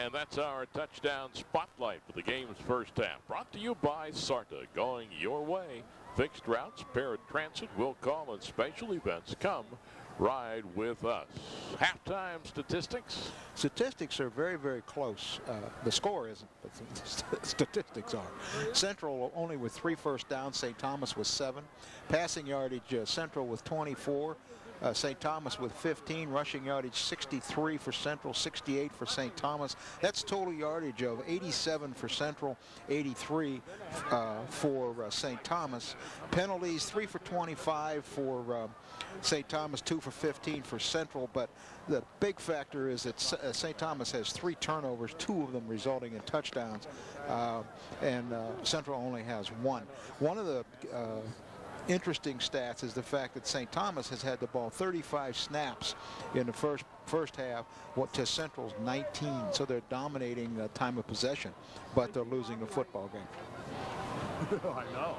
And that's our touchdown spotlight for the game's first half. Brought to you by SARTA, going your way. Fixed routes, paratransit, will call, and special events. Come ride with us. Halftime statistics. Statistics are very, very close. The score isn't, but the statistics are. Central only with 3 first downs. St. Thomas with 7. Passing yardage, Central with 24. St. Thomas with 15, rushing yardage 63 for Central, 68 for St. Thomas. That's total yardage of 87 for Central, 83 for St. Thomas. Penalties 3 for 25 for St. Thomas, 2 for 15 for Central. But the big factor is that St. Thomas has 3 turnovers, 2 of them resulting in touchdowns, and Central only has 1. One of the interesting stats is the fact that St. Thomas has had the ball 35 snaps in the first half, to Central's 19. So they're dominating time of possession, but they're losing the football game. I know.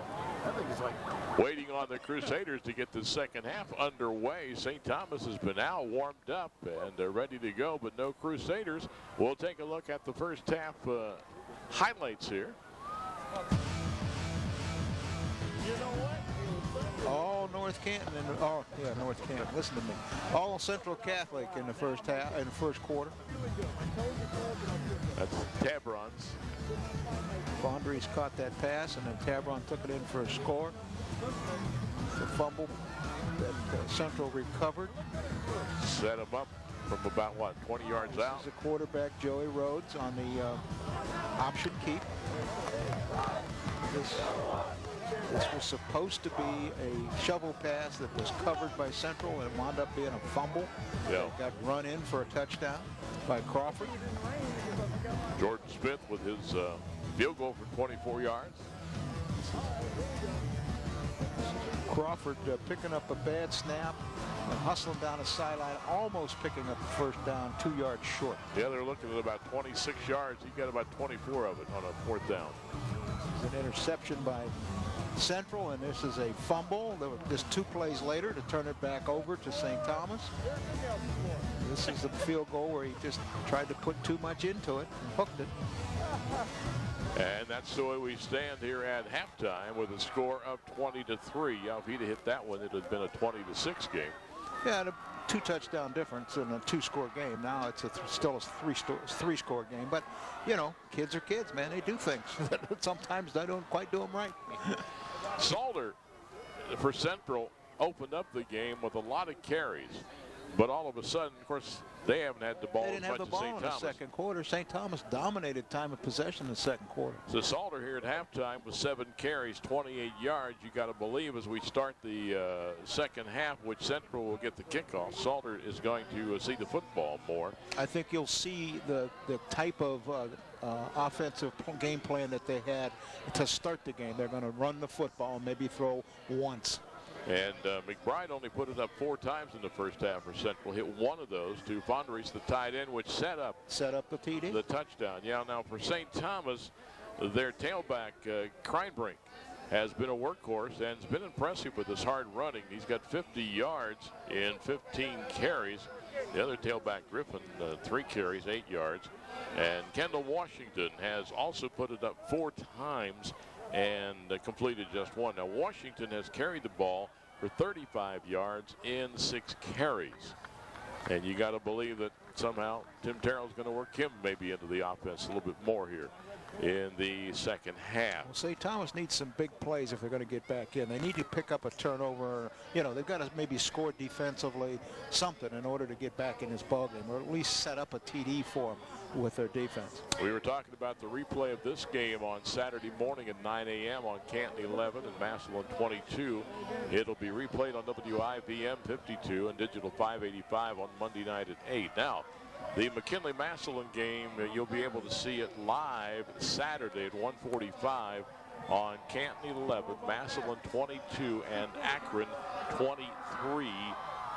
I think it's like waiting on the Crusaders to get the second half underway. St. Thomas has been out, warmed up, and they're ready to go, but no Crusaders. We'll take a look at the first half highlights here. You know what? All North Canton North Canton. Listen to me. All Central Catholic in the first half, in the first quarter. That's Tabron's. Fondries caught that pass, and then Tabron took it in for a score. The fumble that Central recovered. Set him up from about, 20 yards out. This is the quarterback, Joey Rhodes, on the option keep. This was supposed to be a shovel pass that was covered by Central, and it wound up being a fumble. Yeah. Got run in for a touchdown by Crawford. Jordan Smith with his field goal for 24 yards. Crawford picking up a bad snap and hustling down the sideline, almost picking up the first down, 2 yards short. Yeah, they're looking at about 26 yards. He got about 24 of it on a 4th down. It's an interception by Central, and this is a fumble. Just 2 plays later to turn it back over to St. Thomas. This is the field goal where he just tried to put too much into it and hooked it. And that's the way we stand here at halftime with a score of 20-3. Yeah, if he'd have hit that one, it would have been a 20-6 game. Yeah, a 2 touchdown difference in a 2-score game. Now it's still a 3-score game. But, you know, kids are kids, man. They do things. Sometimes they don't quite do them right. Salter for Central opened up the game with a lot of carries. But all of a sudden, of course, they haven't had the ball They as didn't have much the as ball St. in the Thomas. second quarter. St. Thomas dominated time of possession in the second quarter. So Salter here at halftime with 7 carries, 28 yards. You got to believe as we start the second half, which Central will get the kickoff, Salter is going to see the football more. I think you'll see the type of offensive game plan that they had to start the game. They're going to run the football and maybe throw once. And McBride only put it up 4 times in the first half for Central. Hit 1 of those to Fondries, the tight end, which set up the TD, the touchdown. Yeah, now for St. Thomas, their tailback, Kreinbrink, has been a workhorse and has been impressive with his hard running. He's got 50 yards in 15 carries. The other tailback, Griffin, 3 carries, 8 yards. And Kendall Washington has also put it up 4 times and completed just 1. Now, Washington has carried the ball for 35 yards in 6 carries. And you got to believe that somehow Tim Terrell's going to work him maybe into the offense a little bit more here in the second half. Well, St. Thomas needs some big plays if they're going to get back in. They need to pick up a turnover. You know, they've got to maybe score defensively, something in order to get back in this ballgame, or at least set up a TD for them with their defense. We were talking about the replay of this game on Saturday morning at 9 a.m. on Canton 11 and Massillon 22. It'll be replayed on WIVM 52 and Digital 585 on Monday night at 8. Now, the McKinley-Massillon game, you'll be able to see it live Saturday at 1:45 on Canton 11, Massillon 22, and Akron 23.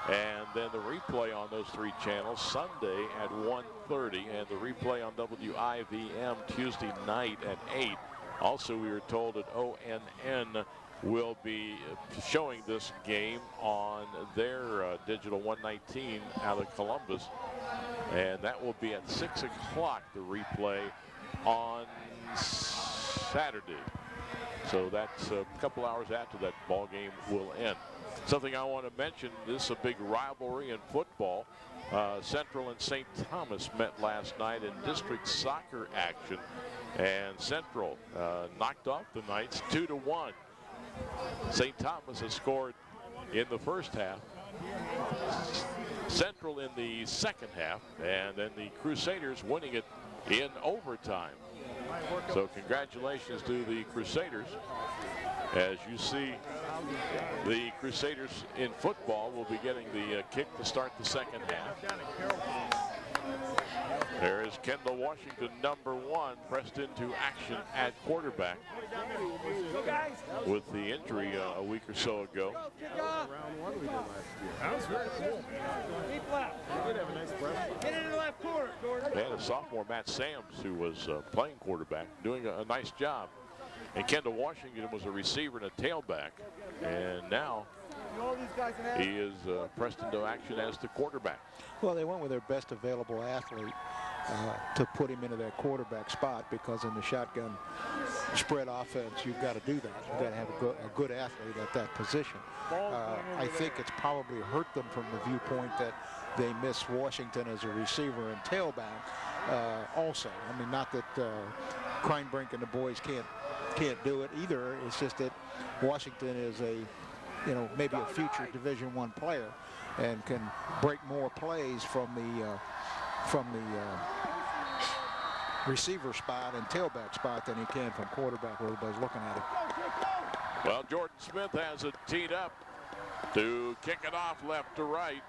And then the replay on those 3 channels Sunday at 1:30, and the replay on WIVM Tuesday night at 8. Also, we were told that ONN will be showing this game on their Digital 119 out of Columbus And that will be at 6 o'clock, the replay on Saturday. So that's a couple hours after that ball game will end. Something I want to mention, this is a big rivalry in football. Central and St. Thomas met last night in district soccer action, and Central knocked off the Knights 2-1. St. Thomas has scored in the first half, Central in the second half, and then the Crusaders winning it in overtime. So congratulations to the Crusaders. As you see, the Crusaders in football will be getting the kick to start the second half. There is Kendall Washington, number 1, pressed into action at quarterback with the injury a week or so ago. They had a sophomore, Matt Sams, who was playing quarterback, doing a nice job. And Kendall Washington was a receiver and a tailback. And now he is pressed into action as the quarterback. Well, they went with their best available athlete to put him into that quarterback spot, because in the shotgun spread offense, you've got to do that. You've got to have a good athlete at that position. I think it's probably hurt them from the viewpoint that they miss Washington as a receiver and tailback also. I mean, not that Kreinbrink and the boys can't do it either. It's just that Washington is maybe a future Division I player and can break more plays from the receiver spot and tailback spot than he can from quarterback, where everybody's looking at him. Well, Jordan Smith has it teed up to kick it off left to right.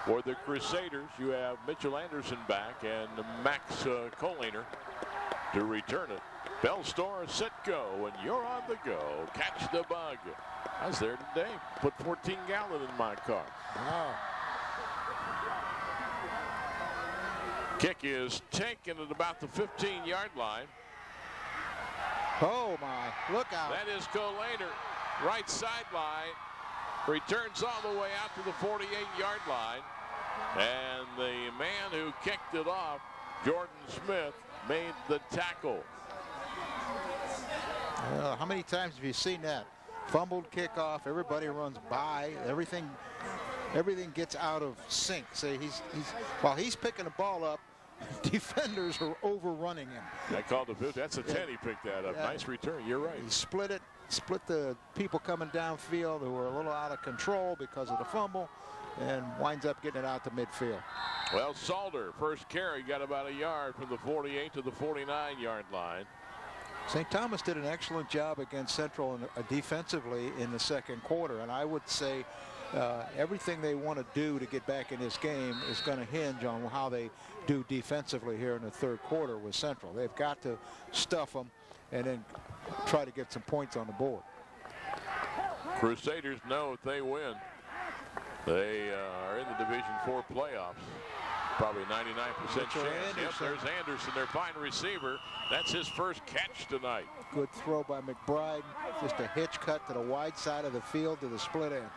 For the Crusaders, you have Mitchell Anderson back and Max Coliner to return it. Bell Store, sit, go, and you're on the go. Catch the bug. I was there today. Put 14 gallon in my car. Wow. Kick is taken at about the 15-yard line. Oh, my. Look out. That is Coliner. Right sideline. Returns all the way out to the 48-yard line. And the man who kicked it off, Jordan Smith, made the tackle. How many times have you seen that? Fumbled kickoff, everybody runs by, everything gets out of sync. See, while he's picking the ball up, defenders are overrunning him. I called the 50. That's a 10. He picked that up. Nice return. You're right. He split the people coming downfield who were a little out of control because of the fumble, and winds up getting it out to midfield. Well, Salter, first carry, got about a yard from the 48 to the 49-yard line. St. Thomas did an excellent job against Central defensively in the second quarter, and I would say everything they want to do to get back in this game is going to hinge on how they do defensively here in the third quarter with Central. They've got to stuff them and then try to get some points on the board. Crusaders know if they win, they are in the Division IV playoffs. Probably 99% chance. Yep, there's Anderson, their fine receiver. That's his first catch tonight. Good throw by McBride. Just a hitch cut to the wide side of the field to the split end.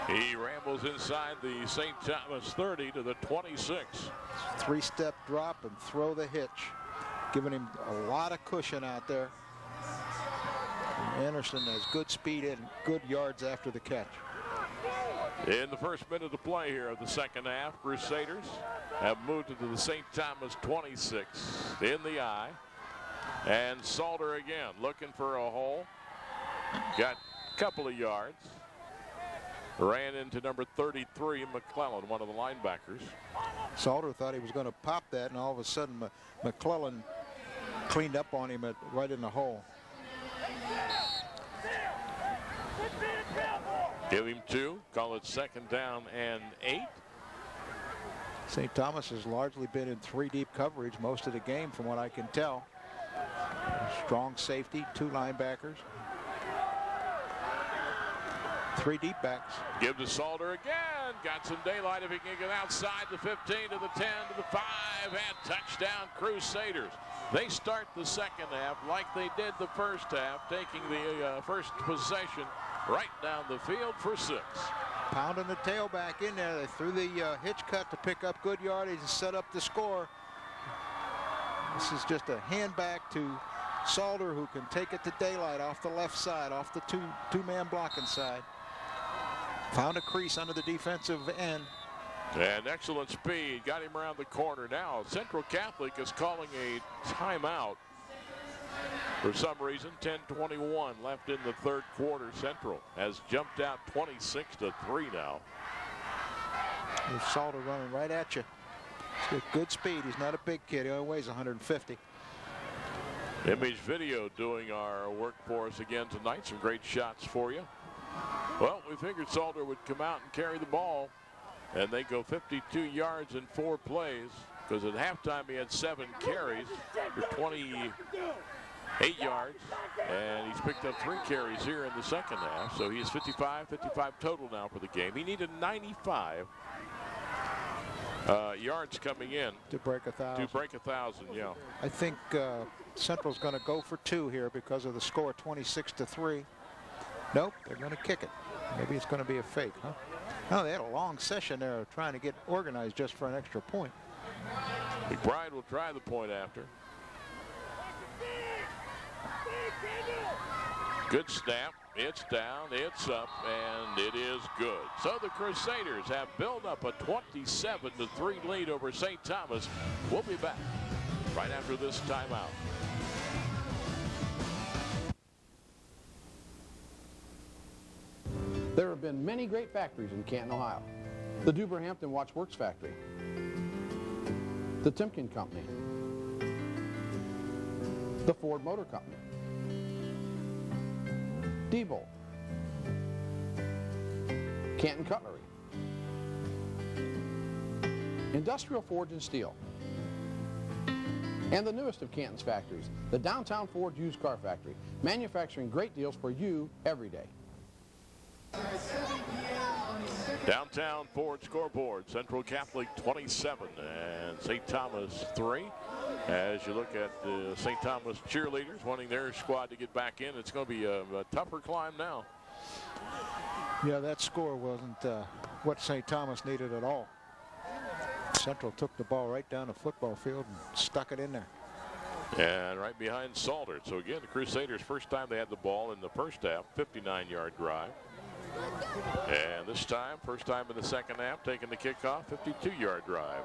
He rambles inside the St. Thomas 30 to the 26. Three-step drop and throw the hitch, giving him a lot of cushion out there. And Anderson has good speed and good yards after the catch. In the first minute of play here of the second half, Crusaders have moved into the St. Thomas 26 in the eye. And Salter again looking for a hole. Got a couple of yards. Ran into number 33, McClellan, one of the linebackers. Salter thought he was going to pop that, and all of a sudden McClellan cleaned up on him right in the hole. Give him 2. Call it second down and 8. St. Thomas has largely been in 3 deep coverage most of the game, from what I can tell. Strong safety, 2 linebackers. 3 deep backs. Give to Salter again. Got some daylight if he can get outside the 15 to the 10 to the 5, and touchdown Crusaders. They start the second half like they did the first half, taking the first possession right down the field for 6. Pounding the tailback in there. They threw the hitch cut to pick up good yardage and set up the score. This is just a hand back to Salter, who can take it to daylight off the left side, off the two-man blocking side. Found a crease under the defensive end. And excellent speed. Got him around the corner. Now Central Catholic is calling a timeout. For some reason, 10:21 left in the third quarter. Central has jumped out 26-3 now. There's Salter running right at you. He's got good speed. He's not a big kid. He only weighs 150. Image Video doing our work for us again tonight. Some great shots for you. Well, we figured Salter would come out and carry the ball. And they go 52 yards in 4 plays, because at halftime he had 7 carries for 28 yards, and he's picked up 3 carries here in the second half. So he's 55 total now for the game. He needed 95 yards coming in to break 1,000. Yeah. I think Central's going to go for 2 here because of the score, 26-3. Nope, they're going to kick it. Maybe it's going to be a fake, huh? No, they had a long session there trying to get organized just for an extra point. McBride will try the point after. Good snap. It's down, it's up, and it is good. So the Crusaders have built up a 27-3 lead over St. Thomas. We'll be back right after this timeout. There have been many great factories in Canton, Ohio. The Duberhampton Watch Works Factory, the Timken Company, the Ford Motor Company, Diebold, Canton Cutlery, Industrial Forge and Steel, and the newest of Canton's factories, the Downtown Ford Used Car Factory, manufacturing great deals for you every day. Downtown Ford scoreboard, Central Catholic 27 and St. Thomas 3. As you look at the St. Thomas cheerleaders wanting their squad to get back in, it's going to be a tougher climb now. Yeah, that score wasn't what St. Thomas needed at all. Central took the ball right down the football field and stuck it in there. And right behind Salter. So again, the Crusaders, first time they had the ball in the first half, 59-yard drive. And this time, first time in the second half, taking the kickoff, 52-yard drive.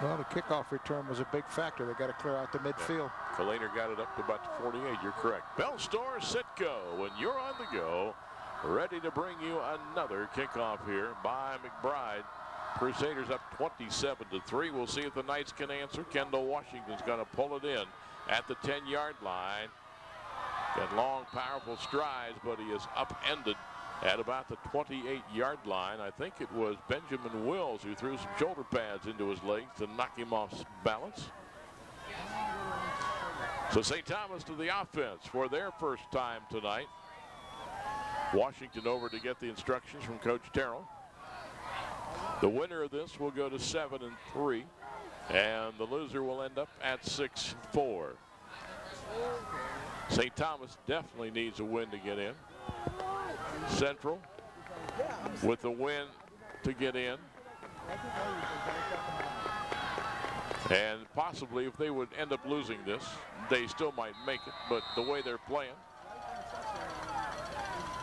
Well, the kickoff return was a big factor. They got to clear out the midfield. Kalaner got it up to about 48. You're correct. Bell Store Sitco, when you're on the go, ready to bring you another kickoff here by McBride. Crusaders up 27-3. We'll see if the Knights can answer. Kendall Washington's going to pull it in at the 10-yard line. Got long, powerful strides, but he is upended at about the 28-yard line. I think it was Benjamin Wills who threw some shoulder pads into his legs to knock him off balance. So St. Thomas to the offense for their first time tonight. Washington over to get the instructions from Coach Terrell. The winner of this will go to 7-3, and the loser will end up at 6-4. St. Thomas definitely needs a win to get in. Central with the win to get in. And possibly if they would end up losing this, they still might make it, but the way they're playing,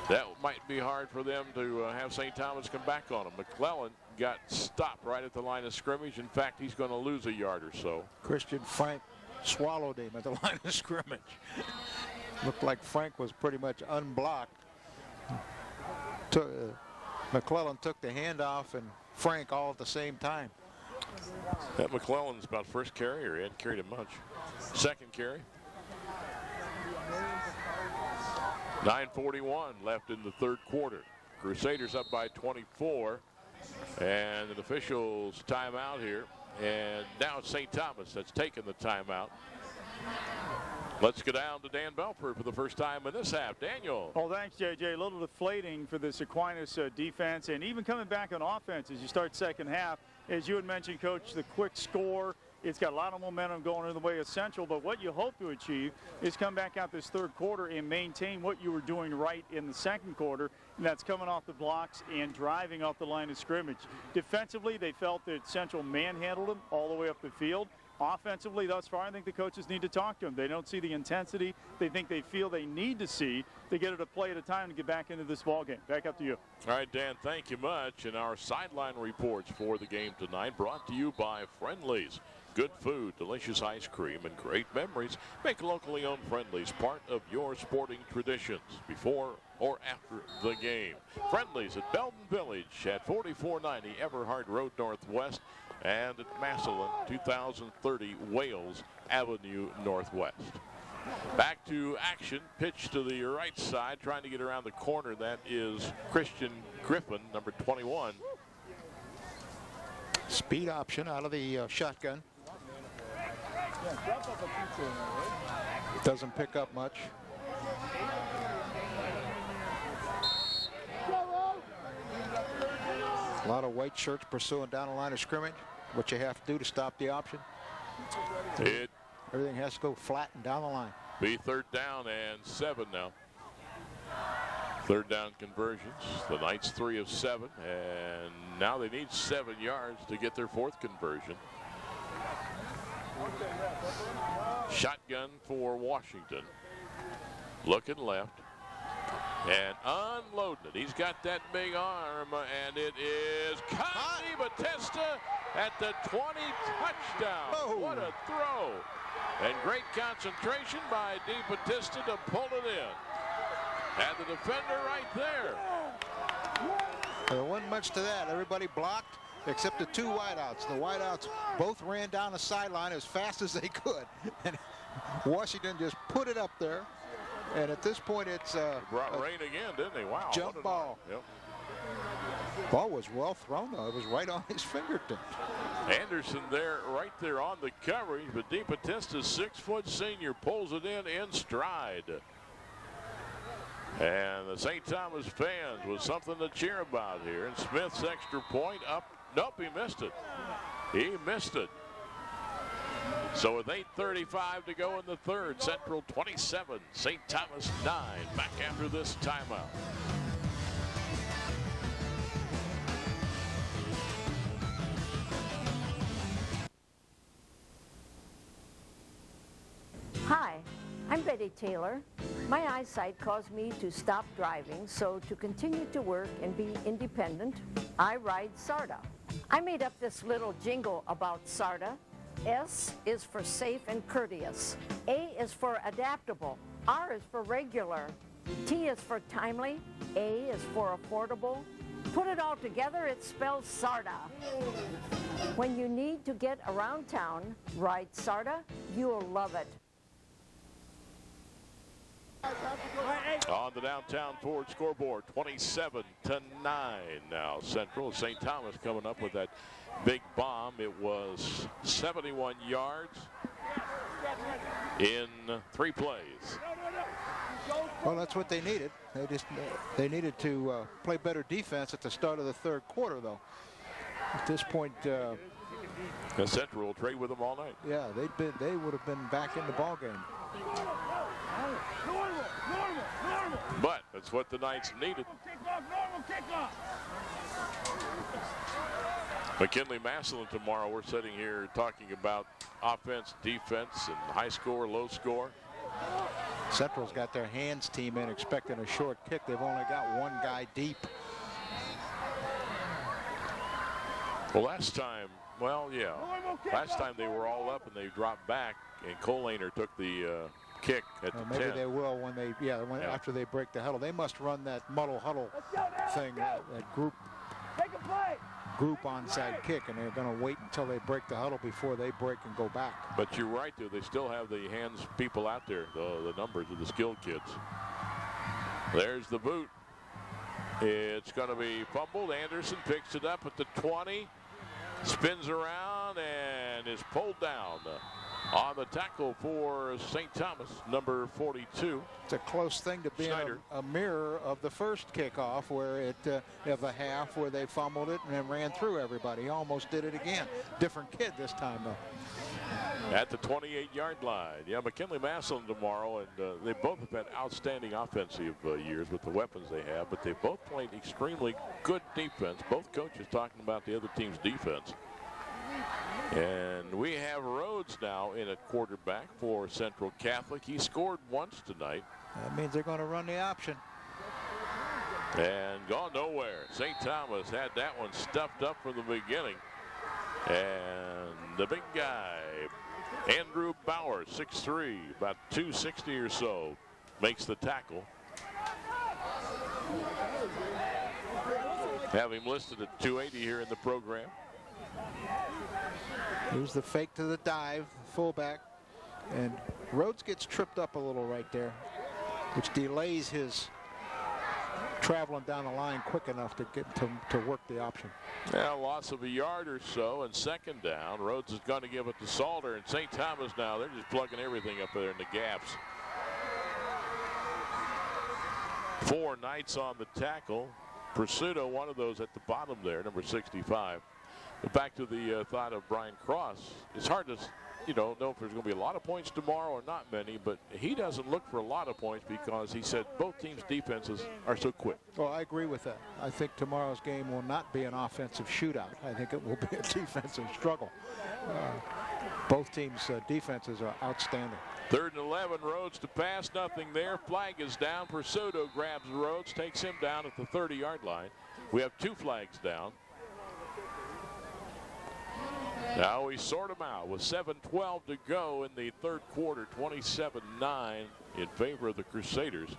that might be hard for them to have St. Thomas come back on them. McClellan got stopped right at the line of scrimmage. In fact, he's going to lose a yard or so. Christian Frank swallowed him at the line of scrimmage. Looked like Frank was pretty much unblocked. McClellan took the handoff and Frank all at the same time. That McClellan's about first carry, or he hadn't carried it much. Second carry. 9:41 left in the third quarter. Crusaders up by 24, and an official's timeout here. And now it's St. Thomas that's taken the timeout. Let's go down to Dan Belford for the first time in this half. Daniel. Well, thanks, JJ. A little deflating for this Aquinas defense, and even coming back on offense as you start second half. As you had mentioned, Coach, the quick score, it's got a lot of momentum going in the way of Central, but what you hope to achieve is come back out this third quarter and maintain what you were doing right in the second quarter and that's coming off the blocks and driving off the line of scrimmage. Defensively, they felt that Central manhandled them all the way up the field. Offensively, thus far, I think the coaches need to talk to them. They don't see the intensity they feel they need to see to get it a play at a time to get back into this ball game. Back up to you. All right, Dan, thank you much. And our sideline reports for the game tonight brought to you by Friendly's. Good food, delicious ice cream, and great memories make locally owned Friendly's part of your sporting traditions before or after the game. Friendly's at Belton Village at 4490 Everhard Road Northwest and at Massillon 2030 Wales Avenue Northwest. Back to action, pitch to the right side, trying to get around the corner. That is Christian Griffin, number 21. Speed option out of the shotgun. Doesn't pick up much. A lot of white shirts pursuing down the line of scrimmage. What you have to do to stop the option. Everything has to go flat and down the line. Be third down and 7 now. Third down conversions. The Knights 3 of 7, and now they need 7 yards to get their 4th conversion. Shotgun for Washington. Looking left and unloading it. He's got that big arm, and it is caught. Batista at the 20, touchdown. Oh. What a throw. And great concentration by Batista to pull it in. And the defender right there. There wasn't much to that. Everybody blocked except the 2 wideouts. The wideouts both ran down the sideline as fast as they could. And Washington just put it up there. And at this point, it's brought rain again, didn't they? Wow. Jump ball. Yep. Ball was well thrown, though. It was right on his fingertips. Anderson there, right there on the coverage, but Batista's 6-foot senior pulls it in stride. And the St. Thomas fans was something to cheer about here. And Smith's extra point up. Nope, he missed it. He missed it. So with 8:35 to go in the third, Central 27, St. Thomas 9. Back after this timeout. Hi, I'm Betty Taylor. My eyesight caused me to stop driving, so to continue to work and be independent, I ride SARTA. I made up this little jingle about SARTA. S is for safe and courteous. A is for adaptable. R is for regular. T is for timely. A is for affordable. Put it all together, it spells SARTA. When you need to get around town, ride SARTA. You'll love it. On the downtown Ford scoreboard, 27-9 now. Central. St. Thomas coming up with that big bomb. It was 71 yards in 3 plays. Well, that's what they needed. They needed to play better defense at the start of the third quarter, though. At this point, The Central will trade with them all night. yeah, they would have been back in the ball game. But that's what the Knights needed. McKinley Massillon tomorrow. We're sitting here talking about offense, defense, and high score, low score. Central's got their hands team in expecting a short kick. They've only got 1 guy deep. Well, last time they were all up and they dropped back, and Colaner took the kick at the Maybe 10. they will when they, after they break the huddle. They must run that muddle huddle thing, that group onside kick, and they're going to wait until they break the huddle before they break and go back. But you're right, though. They still have the hands people out there, the numbers of the skilled kids. There's the boot. It's going to be fumbled. Anderson picks it up at the 20, spins around, and is pulled down. On the tackle for St. Thomas, number 42. It's a close thing to be a mirror of the first kickoff where it of a half where they fumbled it and then ran through everybody. He almost did it again. Different kid this time, though. At the 28-yard line. Yeah, McKinley Massillon tomorrow, and they both have had outstanding offensive years with the weapons they have, but they both played extremely good defense. Both coaches talking about the other team's defense. And we have Rhodes now in at quarterback for Central Catholic. He scored once tonight. That means they're going to run the option. And gone nowhere. St. Thomas had that one stuffed up from the beginning. And the big guy, Andrew Bauer, 6'3", about 260 or so, makes the tackle. Have him listed at 280 here in the program. Here's the fake to the dive, fullback, and Rhodes gets tripped up a little right there, which delays his traveling down the line quick enough to get to work the option. Yeah, loss of a yard or so, and second down. Rhodes is going to give it to Salter, and St. Thomas now, they're just plugging everything up there in the gaps. 4 Knights on the tackle. Pursuto, one of those at the bottom there, number 65. But back to the thought of Brian Cross. It's hard to, know if there's going to be a lot of points tomorrow or not many, but he doesn't look for a lot of points because he said both teams' defenses are so quick. Well, I agree with that. I think tomorrow's game will not be an offensive shootout. I think it will be a defensive struggle. Both teams' defenses are outstanding. 3rd and 11, Rhodes to pass, nothing there. Flag is down. Pursuto grabs Rhodes, takes him down at the 30-yard line. We have 2 flags down. Now we sort them out with 7:12 to go in the third quarter, 27-9 in favor of the Crusaders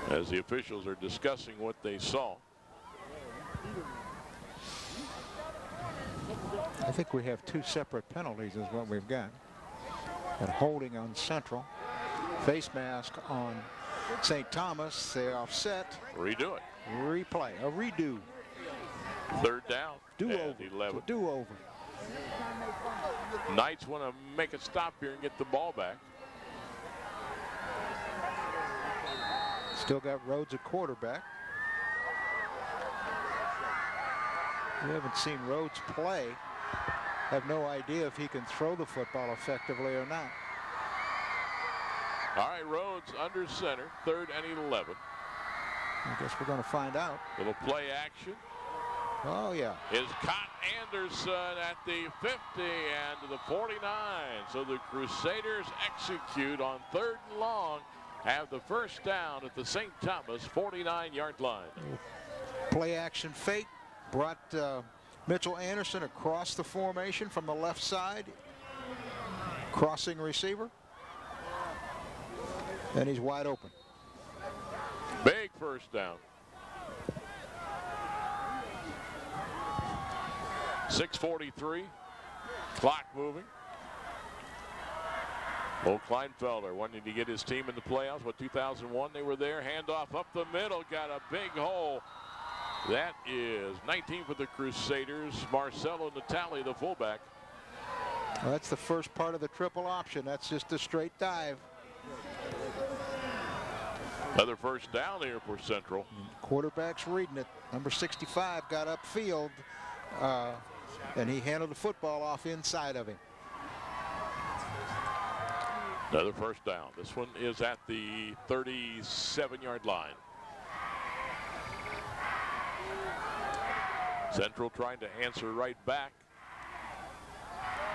as the officials are discussing what they saw. I think we have 2 separate penalties is what we've got. And holding on Central, face mask on St. Thomas. They offset. Redo it. Replay, a redo. 3rd down. Do-over. 11. Do-over. Knights want to make a stop here and get the ball back. Still got Rhodes at quarterback. We haven't seen Rhodes play. Have no idea if he can throw the football effectively or not. All right, Rhodes under center, 3rd and 11. I guess we're going to find out. Little play action. Oh, yeah. Is caught Anderson at the 50 and to the 49. So the Crusaders execute on 3rd and long, have the first down at the St. Thomas 49-yard line. Play action fake brought Mitchell Anderson across the formation from the left side. Crossing receiver. And he's wide open. Big first down. 6:43, clock moving. Old Kleinfelder wanting to get his team in the playoffs. 2001 they were there. Handoff up the middle, got a big hole. That is 19 for the Crusaders. Marcelo Natali, the fullback. Well, that's the first part of the triple option. That's just a straight dive. Another first down here for Central. Quarterback's reading it. Number 65 got upfield. And he handled the football off inside of him. Another first down. This one is at the 37-yard line. Central trying to answer right back.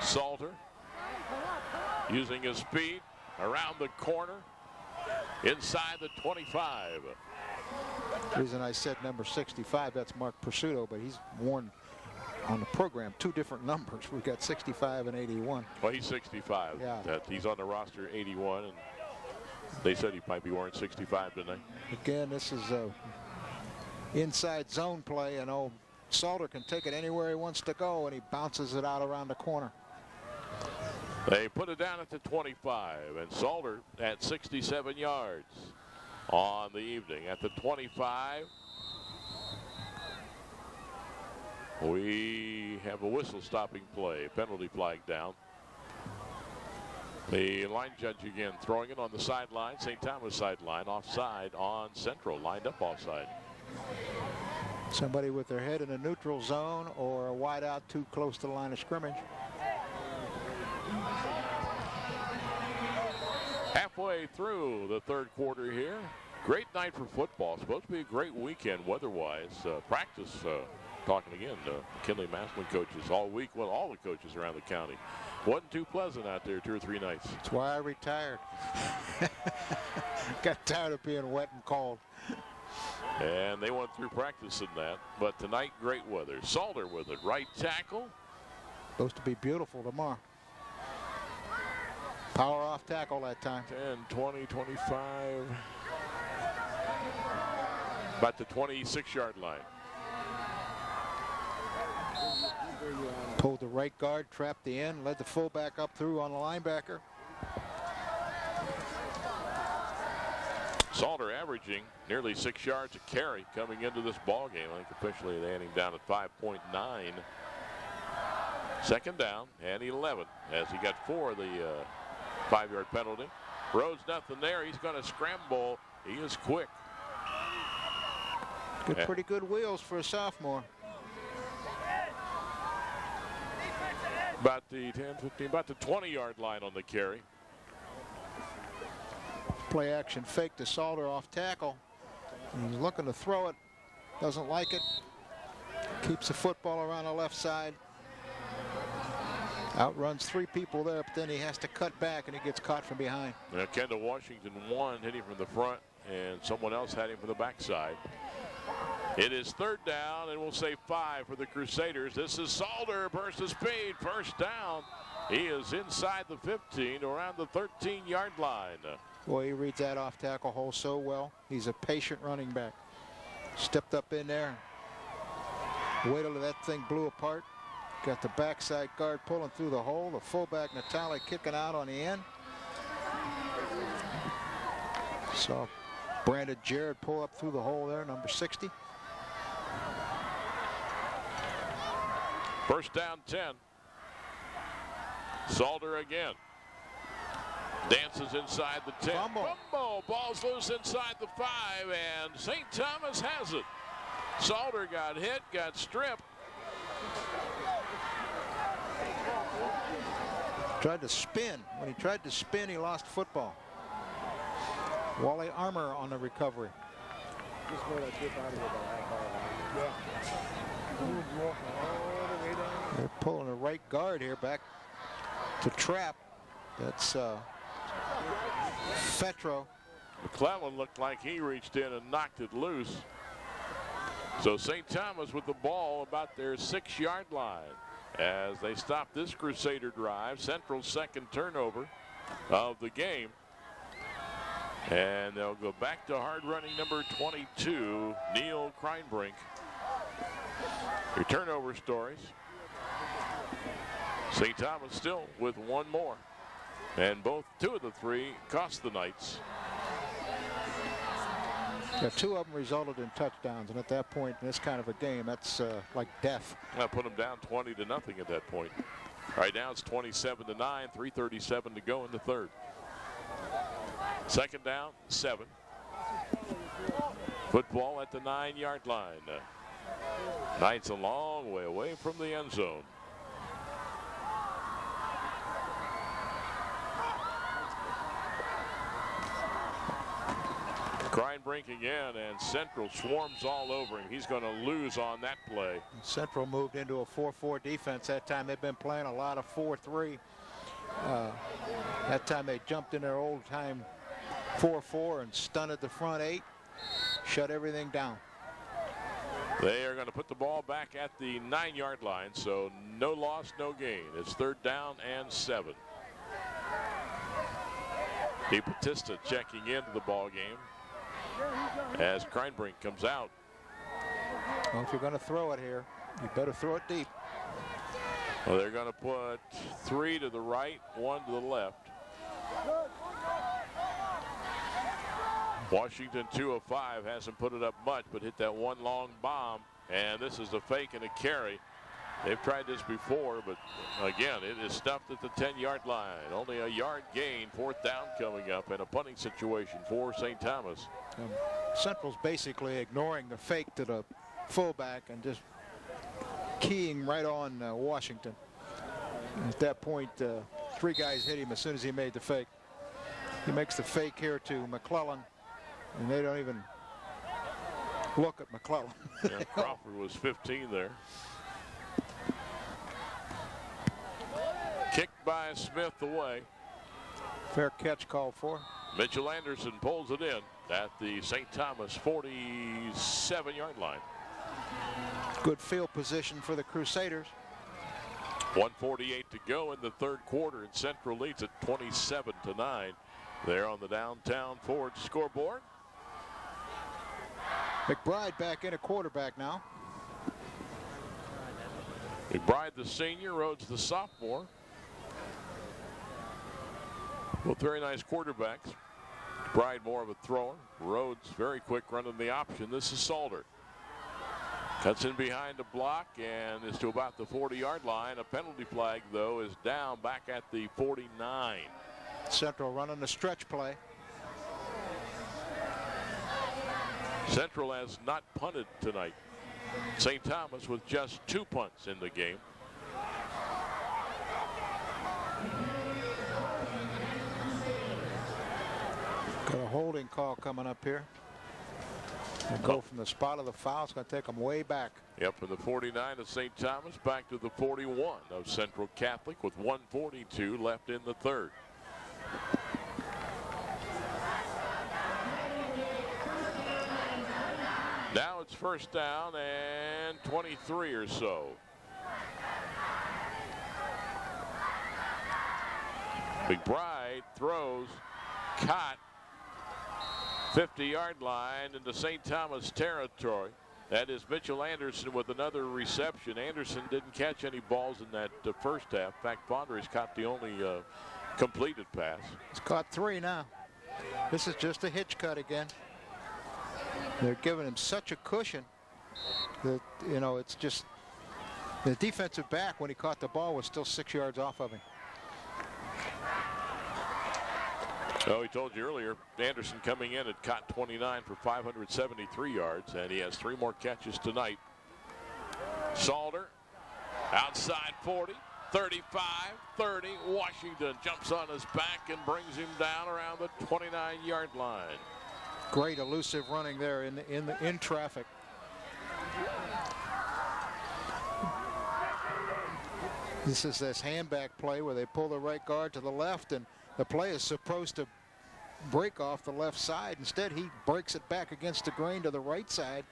Salter using his speed around the corner inside the 25. The reason I said number 65, that's Mark Pursuto, but he's worn on the program 2 different numbers. We've got 65 and 81. Well, he's 65. Yeah. He's on the roster 81, and they said he might be wearing 65 tonight. Again, this is a inside zone play, and old Salter can take it anywhere he wants to go, and he bounces it out around the corner. They put it down at the 25, and Salter at 67 yards on the evening. At the 25, we have a whistle stopping play, penalty flag down. The line judge again throwing it on the sideline. St. Thomas sideline, offside on Central, lined up offside. Somebody with their head in a neutral zone or a wide out too close to the line of scrimmage. Halfway through the third quarter here. Great night for football. Supposed to be a great weekend weather-wise. Practice, talking again to McKinley Massillon coaches all week. Well, all the coaches around the county. Wasn't too pleasant out there 2 or 3 nights. That's why I retired. Got tired of being wet and cold. And they went through practice in that. But tonight, great weather. Salter with it, right tackle. Supposed to be beautiful tomorrow. Power off tackle that time. 10, 20, 25. About the 26-yard line. Pulled the right guard, trapped the end, led the fullback up through on the linebacker. Salter averaging nearly 6 yards a carry coming into this ball game. I think officially they had him down at 5.9. Second down and 11 as he got 4 of the 5-yard penalty. Rhodes nothing there. He's going to scramble. He is quick. Got pretty good wheels for a sophomore. About the 10, 15, about the 20-yard line on the carry. Play action fake to Salter off tackle. He's looking to throw it. Doesn't like it. Keeps the football around the left side. Outruns 3 people there, but then he has to cut back and he gets caught from behind. Now, Kendall Washington hit him from the front, and someone else had him from the backside. It is third down, and we'll say 5 for the Crusaders. This is Salter, burst of speed, first down. He is inside the 15, around the 13-yard line. Boy, he reads that off tackle hole so well. He's a patient running back. Stepped up in there. Waited till that thing blew apart. Got the backside guard pulling through the hole. The fullback, Natale, kicking out on the end. Saw Brandon Jarrett pull up through the hole there, number 60. First down 10. Salter again. Dances inside the 10. Fumble. Ball's loose inside the 5, and St. Thomas has it. Salter got hit, got stripped. Tried to spin. When he tried to spin, he lost football. Wally Armour on the recovery. They're pulling a right guard here back to trap. That's Fetro. McClellan looked like he reached in and knocked it loose. So St. Thomas with the ball about their 6-yard line as they stop this Crusader drive. Central's second turnover of the game. And they'll go back to hard running number 22, Neil Kreinbrink. Your turnover stories. St. Thomas still with 1 more. And 2 of the 3 cost the Knights. Yeah, 2 of them resulted in touchdowns, and at that point in this kind of a game, that's like death. I put them down 20-0 at that point. Right now it's 27-9, 3:37 to go in the third. Second down, 7. Football at the 9-yard line. Knights a long way away from the end zone. Kreinbrink again, and Central swarms all over him. He's going to lose on that play. Central moved into a 4-4 defense that time. They've been playing a lot of 4-3. That time they jumped in their old-time 4-4 and stunted the front 8, shut everything down. They are going to put the ball back at the 9-yard line, so no loss, no gain. It's third down and 7. DeBattista checking into the ball game as Kreinbrink comes out. Well, if you're going to throw it here, you better throw it deep. Well, they're going to put 3 to the right, 1 to the left. Washington 2 of 5 hasn't put it up much, but hit that 1 long bomb. And this is a fake and a carry. They've tried this before, but again, it is stuffed at the 10-yard line. Only a yard gain, 4th down coming up, and a punting situation for St. Thomas. Central's basically ignoring the fake to the fullback and just keying right on Washington. At that point, 3 guys hit him as soon as he made the fake. He makes the fake here to McClellan, and they don't even look at McClellan. Yeah, Crawford was 15 there. Kicked by Smith away. Fair catch called for. Mitchell Anderson pulls it in at the St. Thomas 47-yard line. Good field position for the Crusaders. 1:48 to go in the 3rd quarter, and Central leads at 27-9. There on the downtown Ford scoreboard. McBride back in a quarterback now. McBride, the senior, Rhodes, the sophomore. Both very nice quarterbacks. McBride more of a thrower. Rhodes very quick running the option. This is Salter. Cuts in behind the block and is to about the 40-yard line. A penalty flag, though, is down back at the 49. Central running the stretch play. Central has not punted tonight. St. Thomas with just 2 punts in the game. Got a holding call coming up here. They go from the spot of the foul. It's going to take them way back. Yep, from the 49 of St. Thomas back to the 41 of Central Catholic with 1:42 left in the 3rd. Now it's 1st down and 23 or so. McBride throws, caught, 50-yard line into St. Thomas territory. That is Mitchell Anderson with another reception. Anderson didn't catch any balls in that first half. In fact, Bondres caught the only completed pass. He's caught 3 now. This is just a hitch cut again. They're giving him such a cushion that, you know, it's just the defensive back when he caught the ball was still 6 yards off of him. Oh, he told you earlier, Anderson coming in had caught 29 for 573 yards, and he has 3 more catches tonight. Salter, outside 40, 35, 30. Washington jumps on his back and brings him down around the 29-yard line. Great elusive running there in traffic. This is this handback play where they pull the right guard to the left, and the play is supposed to break off the left side. Instead, he breaks it back against the grain to the right side,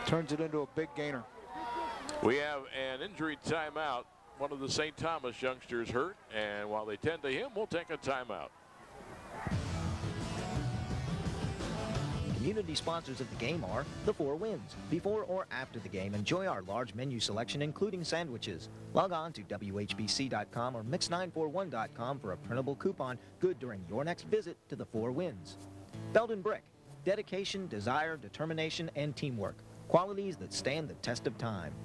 turns it into a big gainer. We have an injury timeout. One of the St. Thomas youngsters hurt, and while they tend to him, we'll take a timeout. Community sponsors of the game are the Four Winds. Before or after the game, enjoy our large menu selection, including sandwiches. Log on to WHBC.com or Mix941.com for a printable coupon good during your next visit to the Four Winds. Belden Brick. Dedication, desire, determination, and teamwork. Qualities that stand the test of time.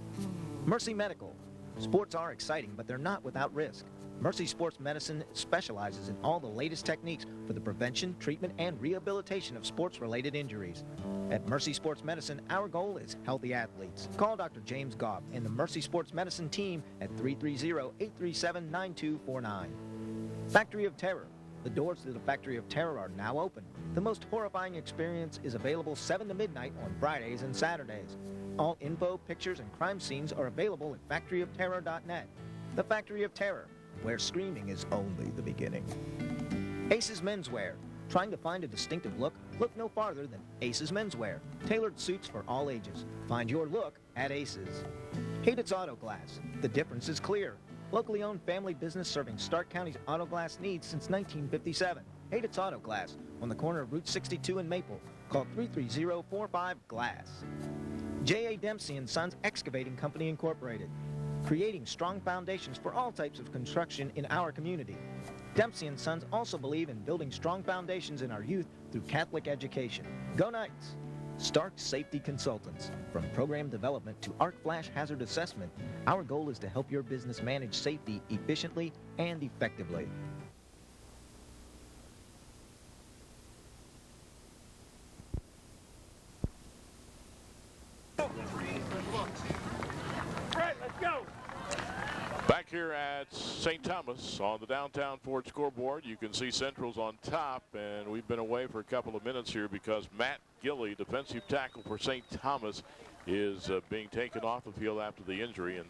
Mercy Medical. Sports are exciting, but they're not without risk. Mercy Sports Medicine specializes in all the latest techniques for the prevention, treatment, and rehabilitation of sports-related injuries. At Mercy Sports Medicine, our goal is healthy athletes. Call Dr. James Goff and the Mercy Sports Medicine team at 330-837-9249. Factory of Terror. The doors to the Factory of Terror are now open. The most horrifying experience is available 7 to midnight on Fridays and Saturdays. All info, pictures, and crime scenes are available at factoryofterror.net. The Factory of Terror, where screaming is only the beginning. Aces Menswear. Trying to find a distinctive look? Look no farther than Aces Menswear. Tailored suits for all ages. Find your look at Aces. Hayden's Auto Glass. The difference is clear. Locally owned family business serving Stark County's auto glass needs since 1957. Hayden's Auto Glass on the corner of Route 62 and Maple. Call 330-45-GLASS. J.A. Dempsey & Sons Excavating Company Incorporated. Creating strong foundations for all types of construction in our community. Dempsey & Sons also believe in building strong foundations in our youth through Catholic education. Go Knights! Stark Safety Consultants. From program development to arc flash hazard assessment, our goal is to help your business manage safety efficiently and effectively. Back here at St. Thomas on the downtown Ford scoreboard, you can see Central's on top, and we've been away for a couple of minutes here because Matt Gilley, defensive tackle for St. Thomas, is being taken off the field after the injury. And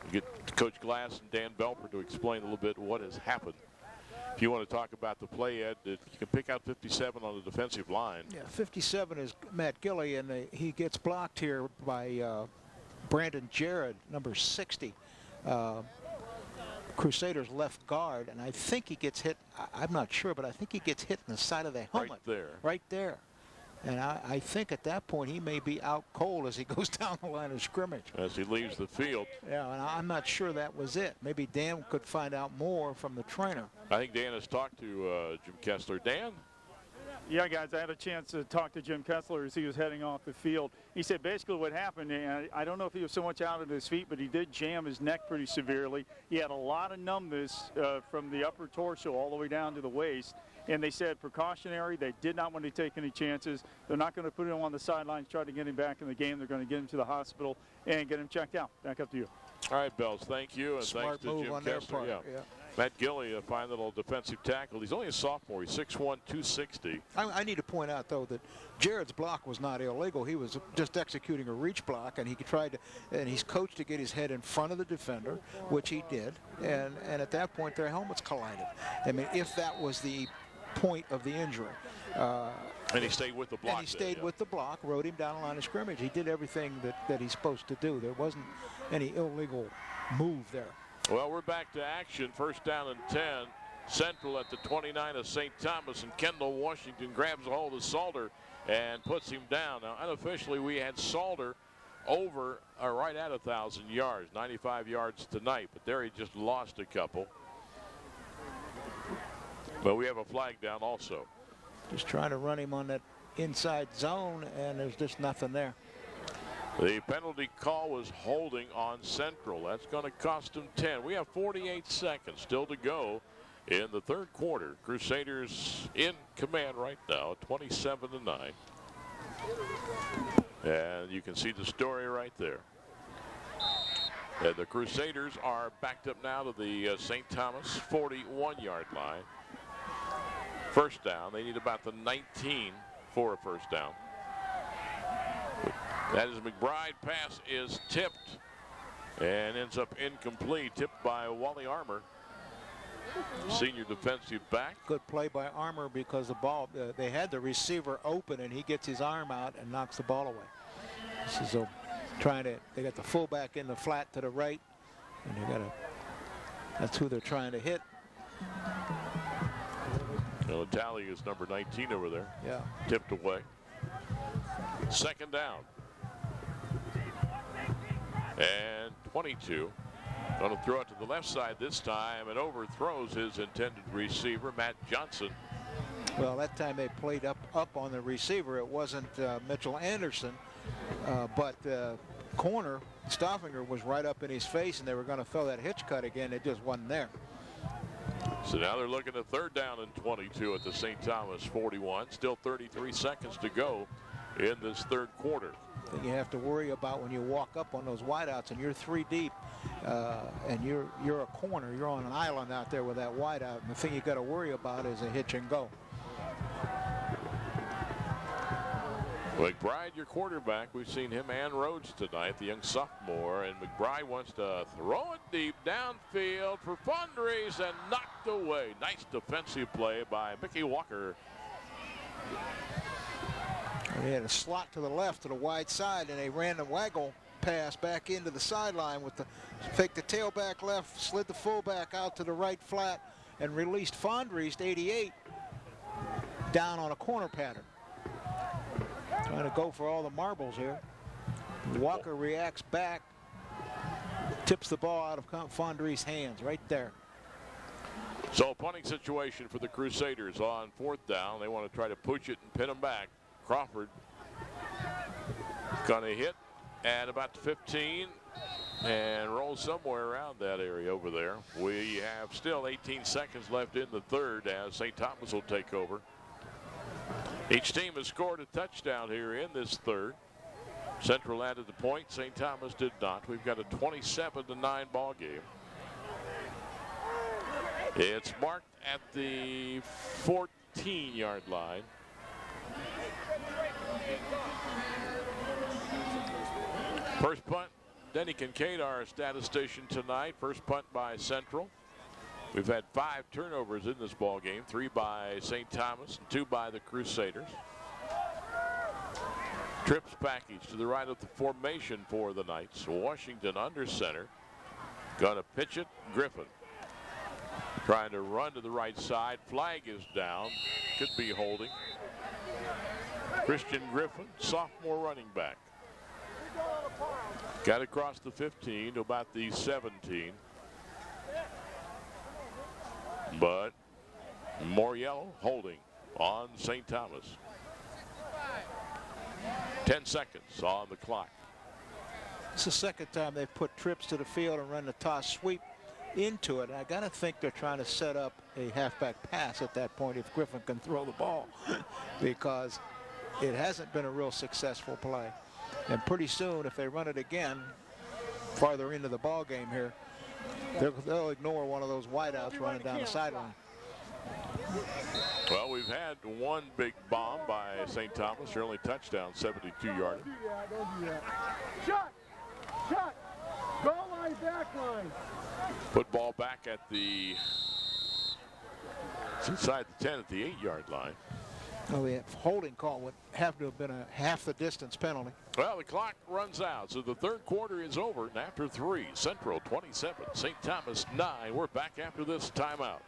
we get Coach Glass and Dan Belper to explain a little bit what has happened. If you want to talk about the play, Ed, you can pick out 57 on the defensive line. Yeah, 57 is Matt Gilley, and he gets blocked here by Brandon Jarrett, number 60. Crusaders left guard, and I think he gets hit. I'm not sure, but I think he gets hit in the side of the helmet. Right there. Right there. And I think at that point he may be out cold as he goes down the line of scrimmage. As he leaves the field. Yeah, and I'm not sure that was it. Maybe Dan could find out more from the trainer. I think Dan has talked to Jim Kessler. Dan? Yeah, guys, I had a chance to talk to Jim Kessler as he was heading off the field. He said basically what happened, and I don't know if he was so much out of his feet, but he did jam his neck pretty severely. He had a lot of numbness from the upper torso all the way down to the waist. And they said precautionary. They did not want to take any chances. They're not going to put him on the sidelines, try to get him back in the game. They're going to get him to the hospital and get him checked out. Back up to you. All right, Bells, thank you. And Smart thanks to move Jim on their Kessler. part. Yeah. Matt Gilley, a fine little defensive tackle. He's only a sophomore. He's 6'1", 260. I need to point out, though, that Jared's block was not illegal. He was just executing a reach block, and he tried to, and he's coached to get his head in front of the defender, which he did. And at that point, their helmets collided. I mean, if that was the point of the injury. And he stayed with the block. And he stayed with the block, rode him down the line of scrimmage. He did everything that he's supposed to do. There wasn't any illegal move there. Well, we're back to action. First down and 10. Central at the 29 of St. Thomas, and Kendall Washington grabs a hold of Salter and puts him down. Now, unofficially, we had Salter over or right at 1,000 yards, 95 yards tonight, but there he just lost a couple. But we have a flag down also. Just trying to run him on that inside zone, and there's just nothing there. The penalty call was holding on Central. That's going to cost them 10. We have 48 seconds still to go in the third quarter. Crusaders in command right now, 27-9. And you can see the story right there. And the Crusaders are backed up now to the St. Thomas 41-yard line. First down. They need about the 19 for a first down. That is McBride. Pass is tipped and ends up incomplete. Tipped by Wally Armour, senior defensive back. Good play by Armour because the ball, they had the receiver open, and he gets his arm out and knocks the ball away. This is they got the fullback in the flat to the right, and that's who they're trying to hit. The tally is number 19 over there. Yeah. Tipped away. Second down. And 22. Going to throw it to the left side this time, and overthrows his intended receiver, Matt Johnson. Well, that time they played up on the receiver. It wasn't Mitchell Anderson, but corner Stoffinger was right up in his face, and they were going to throw that hitch cut again. It just wasn't there. So now they're looking at third down and 22 at the St. Thomas 41. Still 33 seconds to go in this third quarter. Thing you have to worry about when you walk up on those wideouts and you're 3 deep, and you're a corner, you're on an island out there with that wideout, and the thing you got to worry about is a hitch and go. McBride, your quarterback. We've seen him and Rhodes tonight, the young sophomore, and McBride wants to throw it deep downfield for Fundries and knocked away. Nice defensive play by Mickey Walker. They had a slot to the left to the wide side, and they ran the waggle pass back into the sideline with fake the tailback left, slid the fullback out to the right flat, and released Fondries to 88 down on a corner pattern. Trying to go for all the marbles here. Walker reacts back, tips the ball out of Fondries' hands right there. So a punting situation for the Crusaders on fourth down. They want to try to push it and pin them back. Crawford Gonna hit at about 15 and roll somewhere around that area over there. We have still 18 seconds left in the third as St. Thomas will take over. Each team has scored a touchdown here in this third. Central added the point. St. Thomas did not. We've got a 27-9 ball game. It's marked at the 14-yard line. First punt, Denny Kincaid, our statistician tonight. First punt by Central. We've had 5 turnovers in this ball game, 3 by St. Thomas and 2 by the Crusaders. Trips package to the right of the formation for the Knights. Washington under center. Gonna pitch it, Griffin. Trying to run to the right side. Flag is down. Could be holding. Christian Griffin, sophomore running back. Got across the 15 to about the 17. But Moriello holding on St. Thomas. 10 seconds on the clock. It's the second time they've put trips to the field and run the toss sweep into it. I got to think they're trying to set up a halfback pass at that point if Griffin can throw the ball because it hasn't been a real successful play. And pretty soon, if they run it again farther into the ball game here, they'll ignore one of those wideouts running down the sideline. Well, we've had one big bomb by St. Thomas, their only touchdown, 72-yarder. Don't do that. Shut! Goal line, back line. Football back at the, it's inside the 10 at the 8-yard line. Oh, the holding call would have to have been a half the distance penalty. Well, the clock runs out, so the third quarter is over. And after 3, Central 27, St. Thomas 9. We're back after this timeout.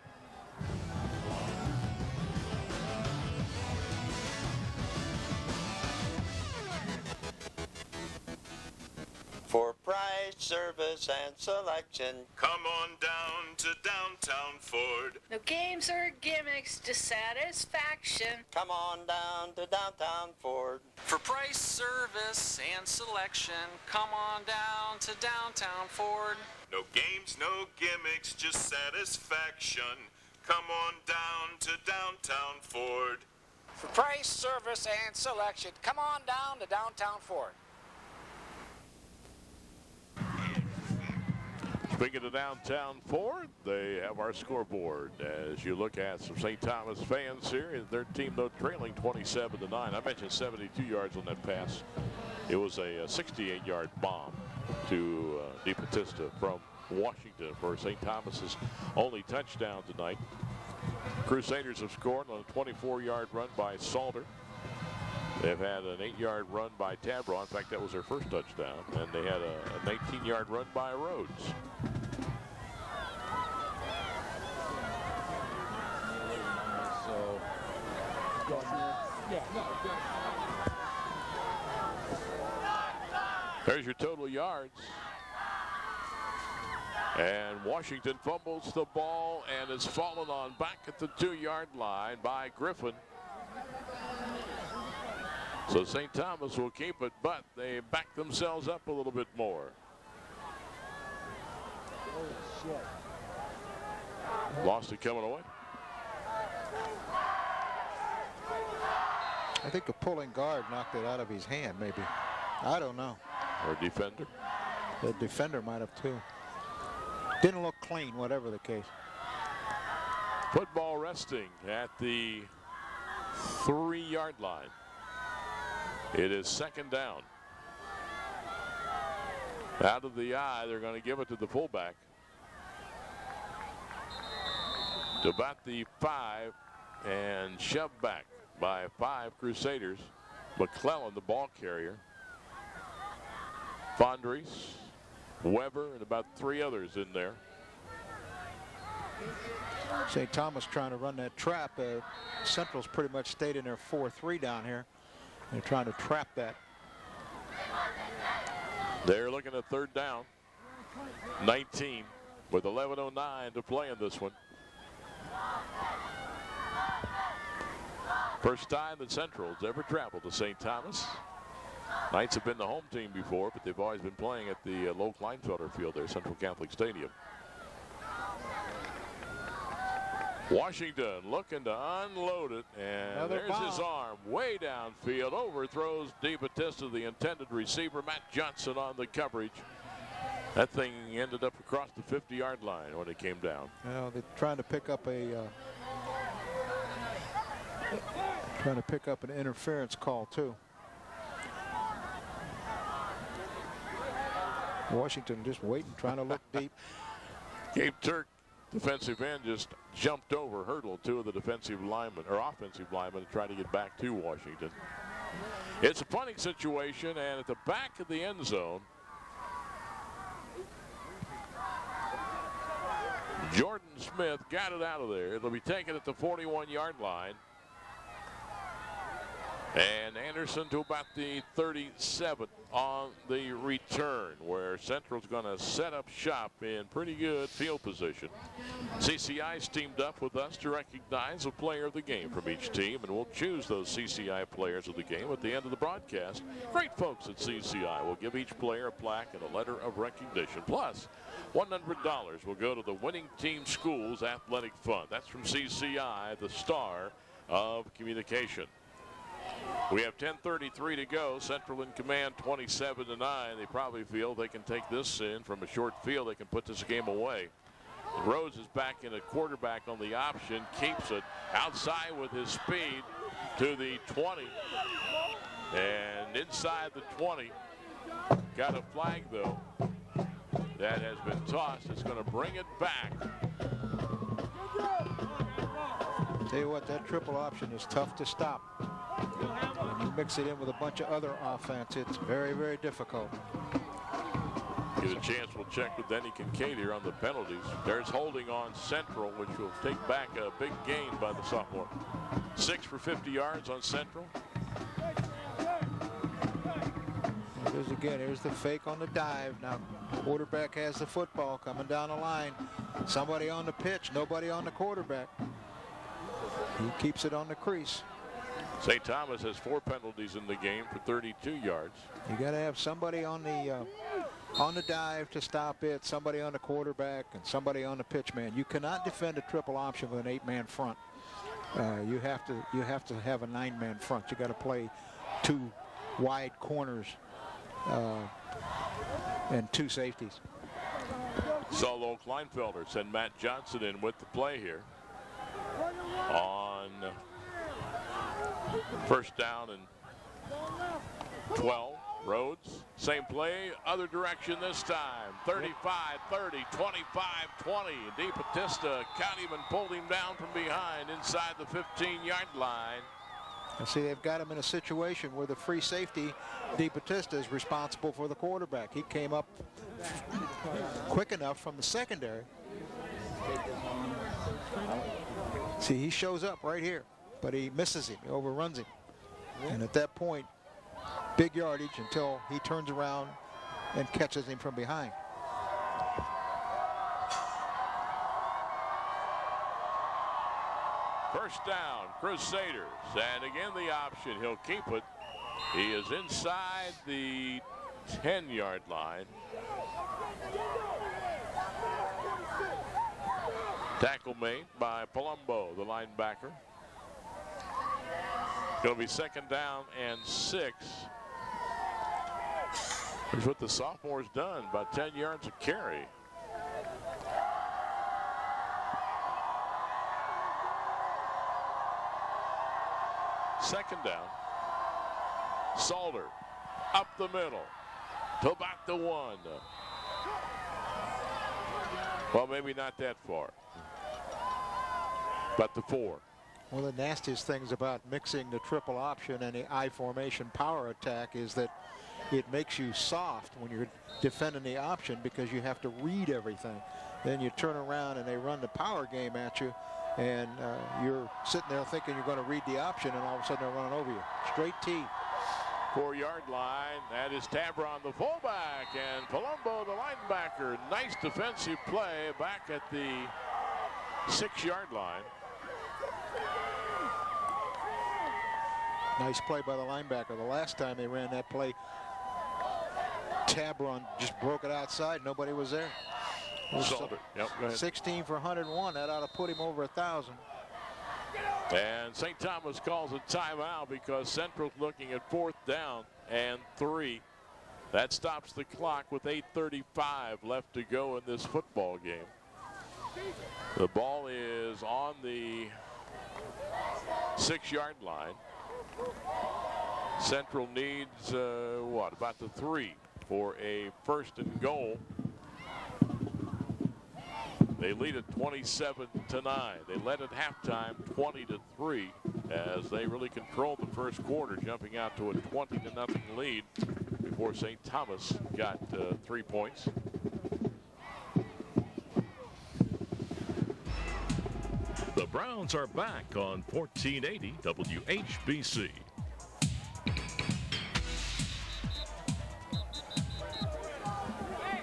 For price, service, and selection, come on down to downtown Ford. No games or gimmicks, just satisfaction. come on down to downtown Ford. For price, service, and selection, come on down to downtown Ford. No games, no gimmicks, just satisfaction. Come on down to downtown Ford. For price, service, and selection, come on down to downtown Ford. Speaking of downtown Ford, they have our scoreboard. As you look at some St. Thomas fans here, their team though trailing 27-9. I mentioned 72 yards on that pass. It was a 68-yard bomb to DeBattista from Washington for St. Thomas's only touchdown tonight. Crusaders have scored on a 24-yard run by Salter. They've had an 8-yard run by Tabraw. In fact, that was their first touchdown. And they had a 19-yard run by Rhodes. So, There's your total yards. And Washington fumbles the ball and is fallen on back at the 2-yard line by Griffin. So St. Thomas will keep it, but they back themselves up a little bit more. Lost it coming away. I think a pulling guard knocked it out of his hand, maybe. I don't know. Or defender. The defender might have too. Didn't look clean, whatever the case. Football resting at the 3-yard line. It is second down. Out of the eye, they're going to give it to the fullback. To about the 5 and shoved back by 5 Crusaders. McClellan, the ball carrier. Fondries, Weber, and about 3 others in there. St. Thomas trying to run that trap. Central's pretty much stayed in their 4-3 down here. They're trying to trap that. They're looking at third down. 19 with 11:09 to play in this one. First time that Central's ever traveled to St. Thomas. Knights have been the home team before, but they've always been playing at the Low Kleinfelder Field there, Central Catholic Stadium. Washington looking to unload it, and Another there's bomb. his arm way downfield, overthrows DeBattista, the intended receiver. Matt Johnson on the coverage. That thing ended up across the 50-yard line when it came down. Well, they're trying to pick up an interference call too. Washington just waiting, trying to look deep. Gabe Turk, defensive end, just jumped over, hurdled two of the defensive linemen or offensive linemen to try to get back to Washington. It's a punting situation, and at the back of the end zone, Jordan Smith got it out of there. It'll be taken at the 41-yard line. And Anderson to about the 37 on the return, where Central's going to set up shop in pretty good field position. CCI's teamed up with us to recognize a player of the game from each team, and we'll choose those CCI players of the game at the end of the broadcast. Great folks at CCI will give each player a plaque and a letter of recognition. Plus, $100 will go to the winning team school's athletic fund. That's from CCI, the star of communication. We have 10:33 to go. Central in command, 27-9. They probably feel they can take this in from a short field. They can put this game away. Rhodes is back in a quarterback on the option, keeps it outside with his speed to the 20. And inside the 20, got a flag though. That has been tossed. It's going to bring it back. Tell you what, that triple option is tough to stop. When you mix it in with a bunch of other offense, it's very, very difficult. Get a chance, we'll check with Denny Kincaid here on the penalties. There's holding on Central, which will take back a big gain by the sophomore. 6 for 50 yards on Central. Here's the fake on the dive. Now, quarterback has the football coming down the line. Somebody on the pitch, nobody on the quarterback. He keeps it on the crease. St. Thomas has 4 penalties in the game for 32 yards. You got to have somebody on the dive to stop it, somebody on the quarterback, and somebody on the pitch man. You cannot defend a triple option with an 8-man front. You have to have a 9-man front. You got to play 2 wide corners and 2 safeties. Solo Kleinfelder send Matt Johnson in with the play here on first down and 12. Rhodes, same play, other direction this time. 35-30, 25-20. DeBattista caught him and pulled him down from behind inside the 15-yard line. And see, they've got him in a situation where the free safety, DeBattista, is responsible for the quarterback. He came up quick enough from the secondary. See, he shows up right here, but he misses him. He overruns him. And at that point, big yardage until he turns around and catches him from behind. First down, Crusaders. And again, the option. He'll keep it. He is inside the 10-yard line. Tackle made by Palumbo, the linebacker. Going to be second down and 6. Here's what the sophomore's done, about 10 yards a carry. Second down. Salter up the middle to about the 1. Well, maybe not that far, but the 4. One of the nastiest things about mixing the triple option and the I formation power attack is that it makes you soft when you're defending the option because you have to read everything. Then you turn around and they run the power game at you, and you're sitting there thinking you're going to read the option, and all of a sudden they're running over you. Straight T. 4-yard line. That is Tabron, the fullback, and Palumbo, the linebacker. Nice defensive play back at the 6-yard line. Nice play by the linebacker. The last time they ran that play, Tabron just broke it outside. Nobody was there. Sold it. Yep, go ahead. 16 for 101. That ought to put him over 1,000. And St. Thomas calls a timeout because Central's looking at 4th down and 3. That stops the clock with 8:35 left to go in this football game. The ball is on the 6-yard line. Central needs, about the 3 for a 1st and goal. They lead at 27-9. They led at halftime 20-3 as they really controlled the first quarter, jumping out to a 20-0 lead before St. Thomas got 3 points. The Browns are back on 1480 WHBC.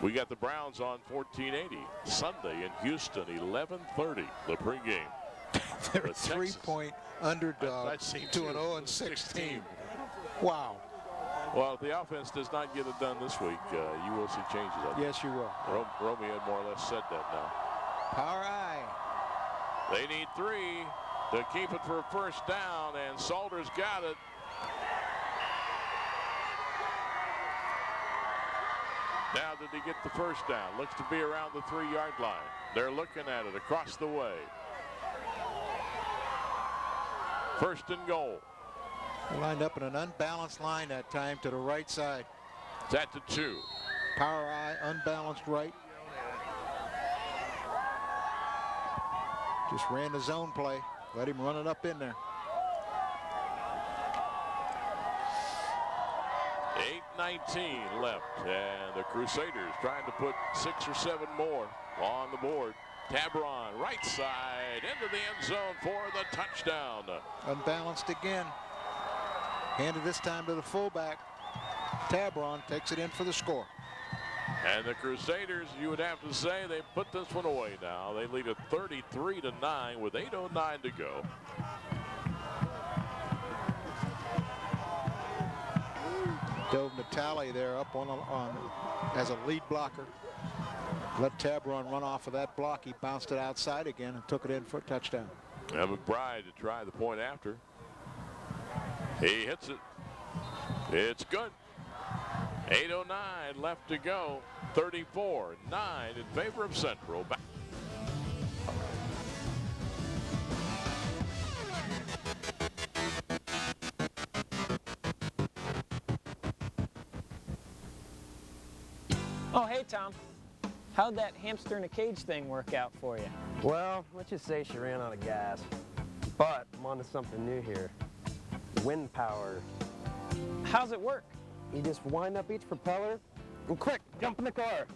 We got the Browns on 1480 Sunday in Houston, 11:30, the pregame. They're a 3-point underdog to an 0-16. Wow. Well, if the offense does not get it done this week, you will see changes. Yes, you will. Romeo had more or less said that now. Power eye. They need 3 to keep it for a 1st down, and Salter's got it. Now did he get the 1st down? Looks to be around the 3-yard line. They're looking at it across the way. 1st and goal. They lined up in an unbalanced line that time to the right side. It's at the 2. Power eye, unbalanced right. Just ran the zone play. Let him run it up in there. 8:19 left, and the Crusaders trying to put 6 or 7 more on the board. Tabron, right side, into the end zone for the touchdown. Unbalanced again. Handed this time to the fullback. Tabron takes it in for the score. And the Crusaders, you would have to say, they put this one away now. They lead at 33-9 with 8:09 to go. Dove Natale there up on as a lead blocker. Let Tabron run off of that block. He bounced it outside again and took it in for a touchdown. And McBride to try the point after. He hits it. It's good. 8:09 left to go. 34-9 in favor of Central. Back. Oh, hey, Tom. How'd that hamster in a cage thing work out for you? Well, let's just say she ran out of gas. But I'm onto something new here. Wind power. How's it work? You just wind up each propeller and quick, jump in the car.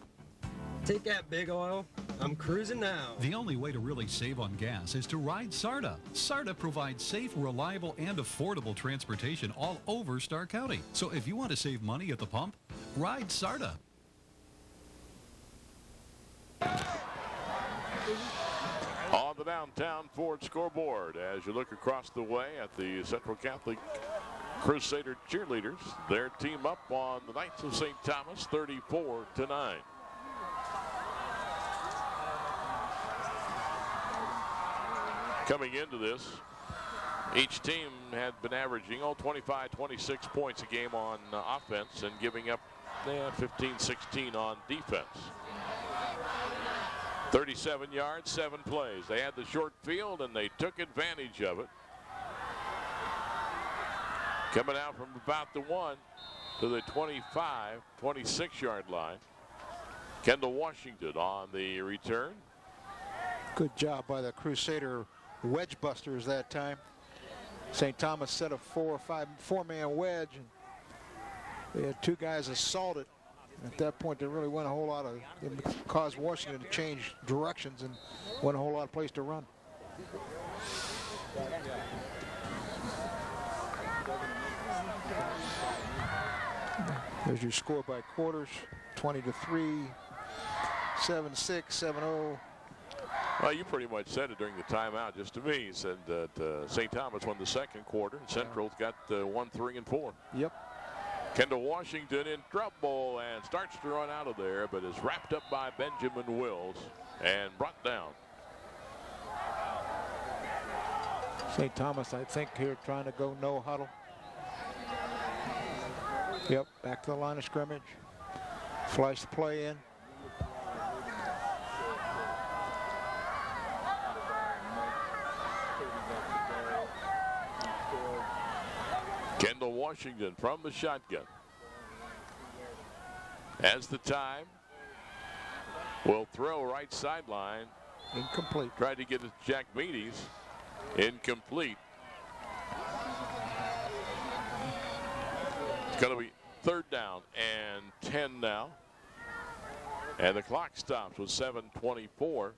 Take that, Big Oil. I'm cruising now. The only way to really save on gas is to ride SARTA. SARTA provides safe, reliable, and affordable transportation all over Starr County. So if you want to save money at the pump, ride SARTA. On the downtown Ford scoreboard, as you look across the way at the Central Catholic Crusader cheerleaders, their team up on the Knights of St. Thomas, 34-9. Coming into this, each team had been averaging 25, 26 points a game on offense and giving up 15, 16 on defense. 37 yards, 7 plays. They had the short field and they took advantage of it. Coming out from about the 1 to the 25, 26-yard line. Kendall Washington on the return. Good job by the Crusader wedge busters that time. St. Thomas set a 4-man wedge, and they had 2 guys assaulted. At that point, there really wasn't a whole lot of, it caused Washington to change directions and wasn't a whole lot of place to run. There's your score by quarters, 20-3, 7-6, 7-0, Well, you pretty much said it during the timeout just to me. You said that St. Thomas won the second quarter, and Central's got 1, 3, and 4. Yep. Kendall Washington in trouble and starts to run out of there, but is wrapped up by Benjamin Wills and brought down. St. Thomas, I think, here trying to go no huddle. Yep, back to the line of scrimmage. Flash the play in. Kendall Washington from the shotgun. As the time will throw right sideline. Incomplete. Tried to get it to Jack Meades. Incomplete. It's going to be 3rd down and 10 now. And the clock stops with 7:24.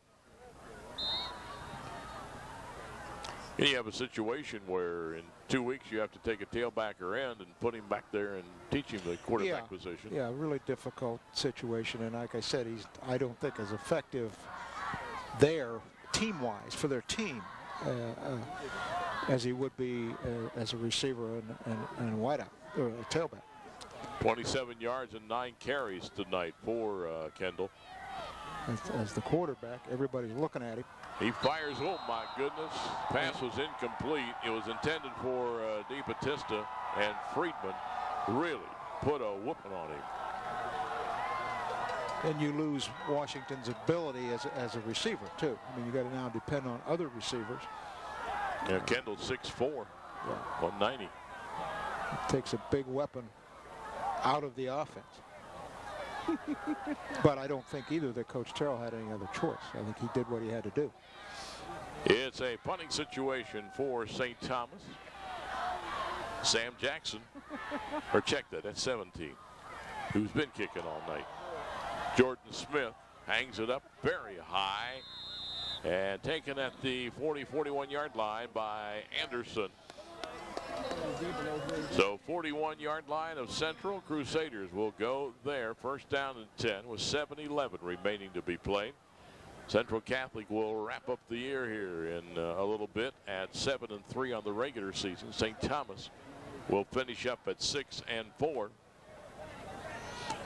And you have a situation where in 2 weeks you have to take a tailbacker end and put him back there and teach him the quarterback position. Yeah, really difficult situation. And like I said, he's, I don't think, as effective there team-wise for their team as he would be as a receiver and a wideout or a tailback. 27 yards and 9 carries tonight for Kendall. As the quarterback, everybody's looking at him. He fires, oh my goodness. Pass was incomplete. It was intended for DeBattista, and Friedman really put a whooping on him. And you lose Washington's ability as a receiver, too. I mean, you got to now depend on other receivers. Yeah, Kendall's 6'4", 190. It takes a big weapon out of the offense. But I don't think either that Coach Terrell had any other choice. I think he did what he had to do. It's a punting situation for St. Thomas. Sam Jackson, or check that, that's 17, who's been kicking all night. Jordan Smith hangs it up very high and taken at the 40-41 yard line by Anderson. So 41-yard line of Central. Crusaders will go there. 1st down and 10 with 7:11 remaining to be played. Central Catholic will wrap up the year here in a little bit at 7-3 on the regular season. St. Thomas will finish up at 6-4.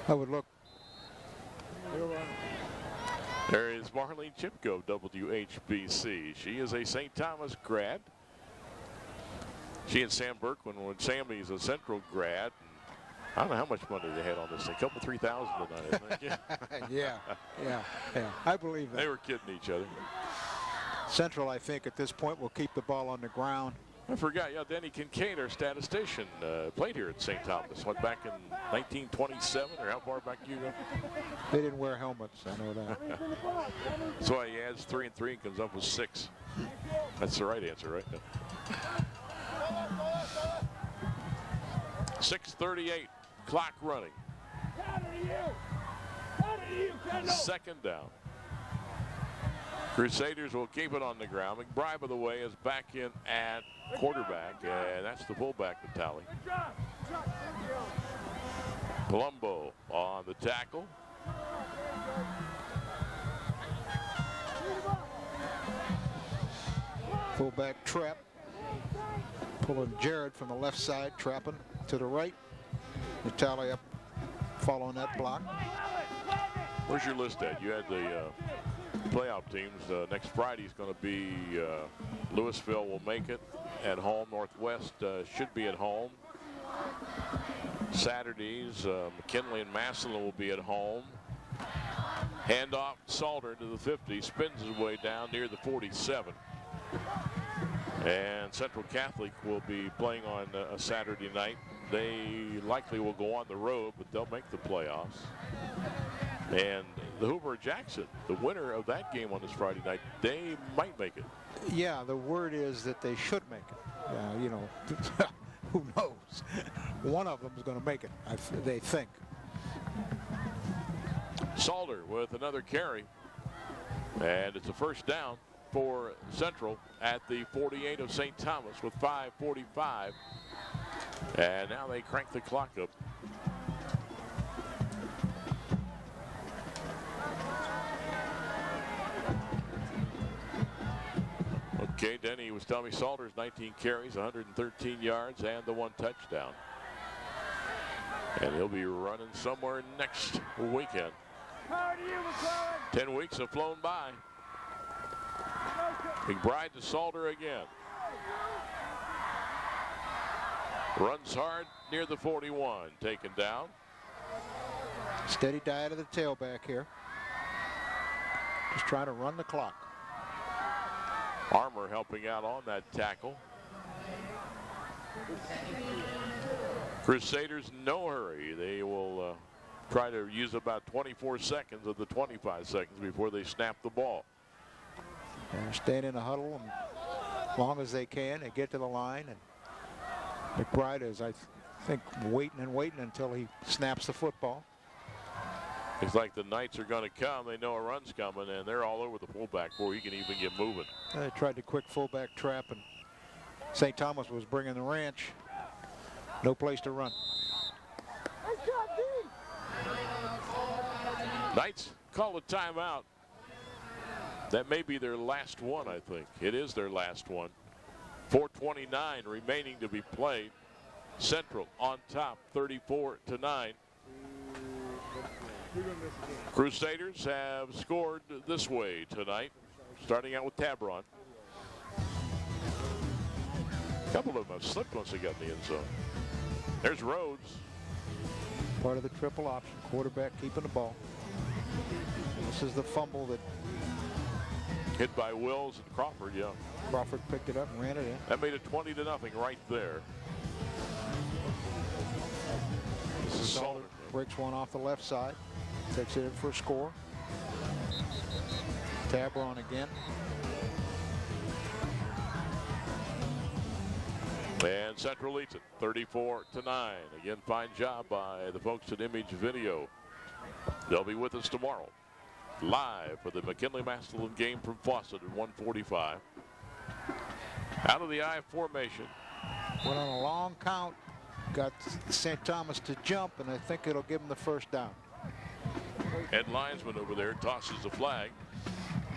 I would look. There is Marlene Chipko, WHBC. She is a St. Thomas grad. She and Sam Berkman, when Sammy's a Central grad. I don't know how much money they had on this thing. A couple $3,000 tonight, I think. Yeah. I believe that. They were kidding each other. Central, I think, at this point will keep the ball on the ground. I forgot, yeah, Denny Kincaid, our statistician, played here at St. Thomas. Went back in 1927, or how far back do you go? They didn't wear helmets, I know that. That's why he adds 3 and 3 and comes up with 6. That's the right answer, right? 6:38, clock running. 2nd down. Crusaders will keep it on the ground. McBride, by the way, is back in at quarterback, and that's the fullback to tally. Palumbo on the tackle. Fullback trap. Pulling Jared from the left side, trapping to the right. Natalie up following that block. Where's your list at? You had the playoff teams. Next Friday is going to be Louisville will make it at home. Northwest should be at home. Saturdays, McKinley and Massillon will be at home. Handoff, Salter into the 50, spins his way down near the 47. And Central Catholic will be playing on a Saturday night. They likely will go on the road, but they'll make the playoffs. And the Hoover Jackson, the winner of that game on this Friday night, they might make it. Yeah, the word is that they should make it. You know, who knows? One of them is going to make it, they think. Salter with another carry. And it's a 1st down for Central at the 48 of St. Thomas with 5:45. And now they crank the clock up. Okay, Denny was telling me Salters 19 carries, 113 yards, and the 1 touchdown. And he'll be running somewhere next weekend. 10 weeks have flown by. McBride to Salter again. Runs hard near the 41, taken down. Steady diet of the tailback here. Just trying to run the clock. Armour helping out on that tackle. Crusaders, no hurry. They will try to use about 24 seconds of the 25 seconds before they snap the ball. They're staying in a huddle as long as they can. They get to the line, and McBride is, I think, waiting until he snaps the football. It's like the Knights are going to come. They know a run's coming, and they're all over the fullback before he can even get moving. They tried the quick fullback trap, and St. Thomas was bringing the ranch. No place to run. Knights call a timeout. That may be their last one, I think. It is their last one. 4:29 remaining to be played. Central on top, 34-9. Crusaders have scored this way tonight, starting out with Tabron. A couple of them have slipped once they got in the end zone. There's Rhodes. Part of the triple option, quarterback keeping the ball. This is the fumble that hit by Wills and Crawford, yeah. Crawford picked it up and ran it in. That made it 20-0 right there. This is Salter. Breaks one off the left side. Takes it in for a score. Tabron again. And Central leads it 34-9. Again, fine job by the folks at Image Video. They'll be with us tomorrow, live for the McKinley-Massillon game from Fawcett at 1:45. Out of the I formation. Went on a long count. Got St. Thomas to jump, and I think it'll give him the first down. Ed linesman over there tosses the flag.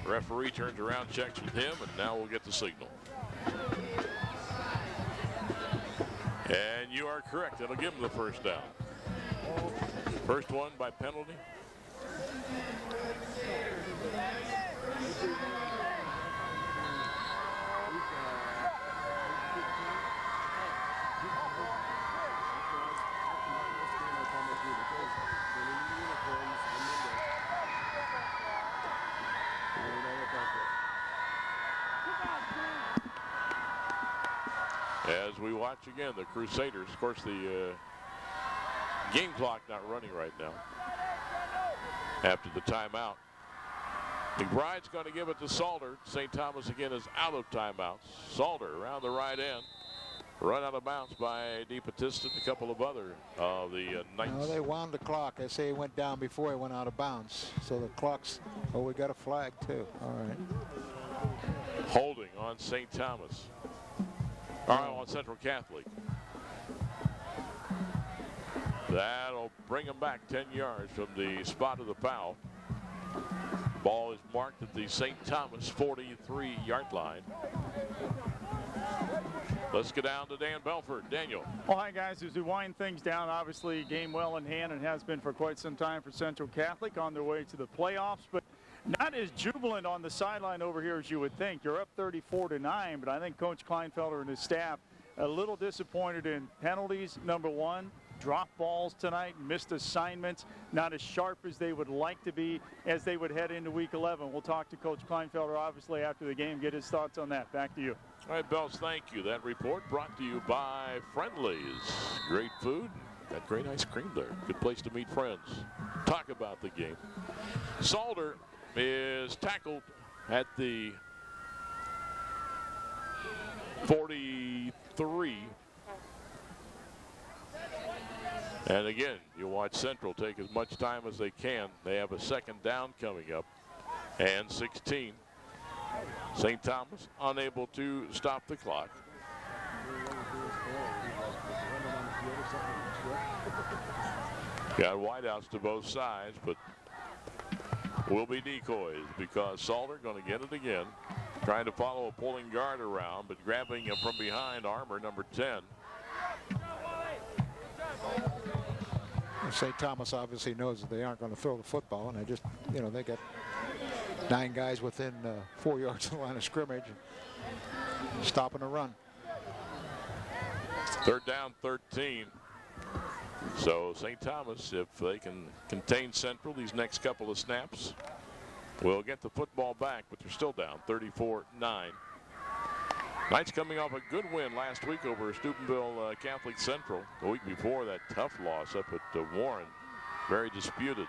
Referee turns around, checks with him, and now we'll get the signal. And you are correct. That'll give him the first down. First one by penalty. As we watch again, the Crusaders, of course, the game clock not running right now after the timeout. McBride's going to give it to Salter. St. Thomas again is out of timeouts. Salter around the right end. Run out of bounds by DePatista and a couple of other of the Knights. No, they wound the clock. They say he went down before he went out of bounds. So the clock's, oh, we got a flag too. All right. Holding on St. Thomas. All right, on Central Catholic. That'll bring them back 10 yards from the spot of the foul. Ball is marked at the St. Thomas 43-yard line. Let's get down to Dan Belford. Daniel. Well, hi, guys. As we wind things down, obviously, game well in hand and has been for quite some time for Central Catholic on their way to the playoffs, but not as jubilant on the sideline over here as you would think. You're up 34-9, but I think Coach Kleinfelder and his staff a little disappointed in penalties, number one. Drop balls tonight, missed assignments, not as sharp as they would like to be as they would head into week 11. We'll talk to Coach Kleinfelder, obviously, after the game, get his thoughts on that. Back to you. All right, Bells, thank you. That report brought to you by Friendly's. Great food, got great ice cream there. Good place to meet friends. Talk about the game. Salter is tackled at the 43. And again, you watch Central take as much time as they can. They have a second down coming up. And 16. St. Thomas unable to stop the clock. Got wideouts to both sides, but will be decoys because Salter going to get it again. Trying to follow a pulling guard around, but grabbing him from behind, Armour, number 10. St. Thomas obviously knows that they aren't going to throw the football, and they just, they got 9 guys within 4 yards of the line of scrimmage, stopping a run. 3rd down, 13. So St. Thomas, if they can contain Central these next couple of snaps, will get the football back, but they're still down 34-9. Knights coming off a good win last week over Steubenville Catholic Central. The week before, that tough loss up at Warren. Very disputed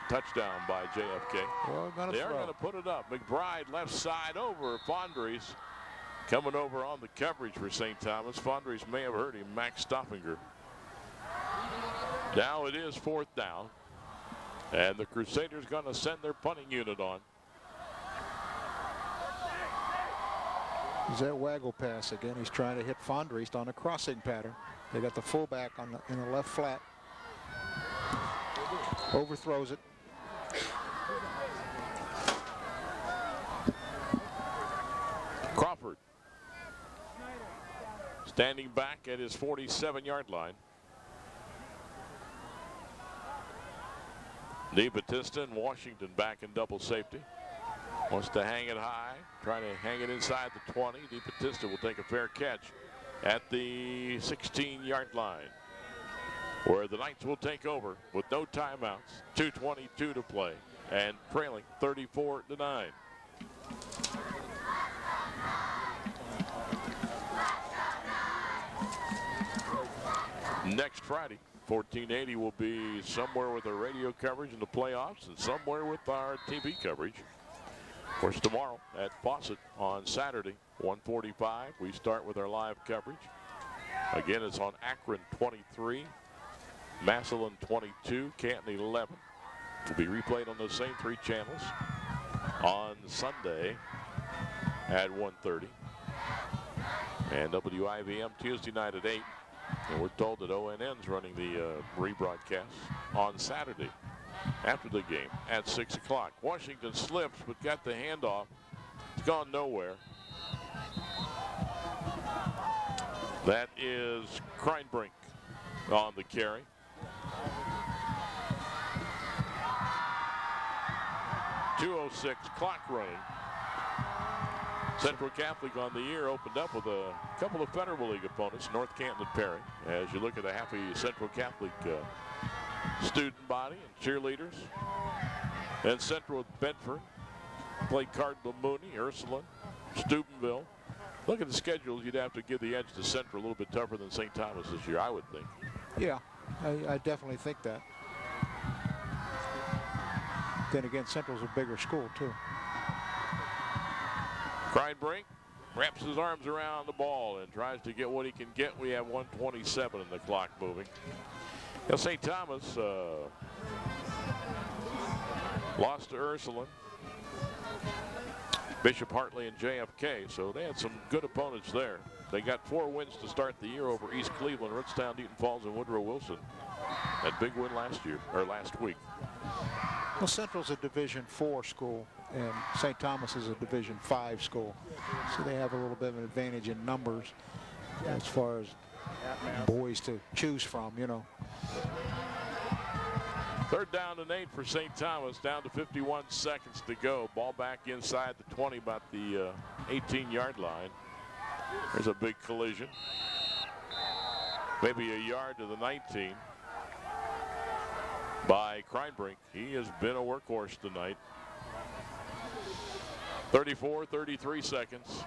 touchdown by JFK. Well, they are going to put it up. McBride left side over. Fondries coming over on the coverage for St. Thomas. Fondries may have hurt him. Max Stoffinger. Now it is 4th down. And the Crusaders going to send their punting unit on. Is that waggle pass again? He's trying to hit Fondries on a crossing pattern. They got the fullback in the left flat. Overthrows it. Crawford standing back at his 47-yard line. DeBattista and Washington back in double safety. Wants to hang it high, trying to hang it inside the 20. DeBattista will take a fair catch at the 16-yard line, where the Knights will take over with no timeouts. 2:22 to play and trailing 34-9. Next Friday, 1480 will be somewhere with our radio coverage in the playoffs and somewhere with our TV coverage. Of course, tomorrow at Fawcett on Saturday, 1:45, we start with our live coverage. Again, it's on Akron 23, Massillon 22, Canton 11. Will be replayed on those same 3 channels on Sunday at 1:30. And WIVM Tuesday night at 8. And we're told that ONN's running the rebroadcast on Saturday after the game at 6 o'clock. Washington slips but got the handoff. It's gone nowhere. That is Kreinbrink on the carry. .206 clock running. Central Catholic on the year opened up with a couple of Federal League opponents, North Canton and Perry. As you look at the happy Central Catholic student body and cheerleaders. And Central with Bedford, played Cardinal Mooney, Ursuline, Steubenville. Look at the schedules. You'd have to give the edge to Central a little bit tougher than St. Thomas this year, I would think. Yeah, I definitely think that. Then again, Central's a bigger school, too. Kreinbrink wraps his arms around the ball and tries to get what he can get. We have 1:27 in the clock moving. Now, St. Thomas lost to Ursuline, Bishop Hartley, and JFK, so they had some good opponents there. They got 4 wins to start the year over East Cleveland, Rootstown, Newton Falls, and Woodrow Wilson. That big win last week. Well, Central's a Division IV school, and St. Thomas is a Division V school. So they have a little bit of an advantage in numbers as far as boys to choose from, 3rd down and 8 for St. Thomas, down to 51 seconds to go. Ball back inside the 20, about the 18-yard line. There's a big collision. Maybe a yard to the 19 by Kreinbrink. He has been a workhorse tonight. 33 seconds.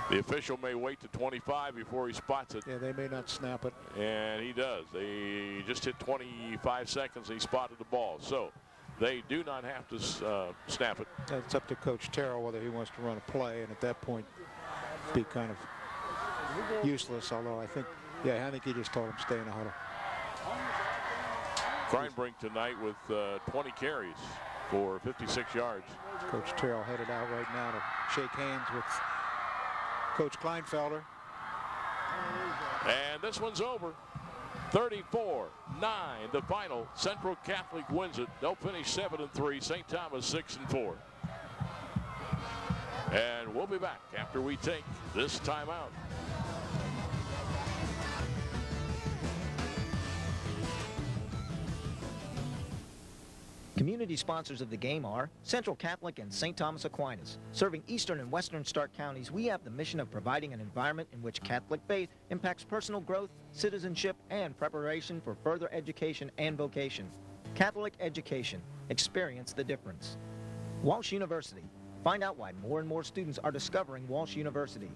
The official may wait to 25 before he spots it. Yeah, they may not snap it. And he does. They just hit 25 seconds and he spotted the ball. So they do not have to snap it. It's up to Coach Terrell whether he wants to run a play, and at that point be kind of useless, although I think he just told him stay in the huddle. Kreinbrink tonight with 20 carries for 56 yards. Coach Terrell headed out right now to shake hands with Coach Kleinfelder. And this one's over. 34-9, the final. Central Catholic wins it. They'll finish 7-3. St. Thomas 6-4. And we'll be back after we take this timeout. Community sponsors of the game are Central Catholic and St. Thomas Aquinas. Serving eastern and western Stark counties, we have the mission of providing an environment in which Catholic faith impacts personal growth, citizenship, and preparation for further education and vocation. Catholic education. Experience the difference. Walsh University. Find out why more and more students are discovering Walsh University.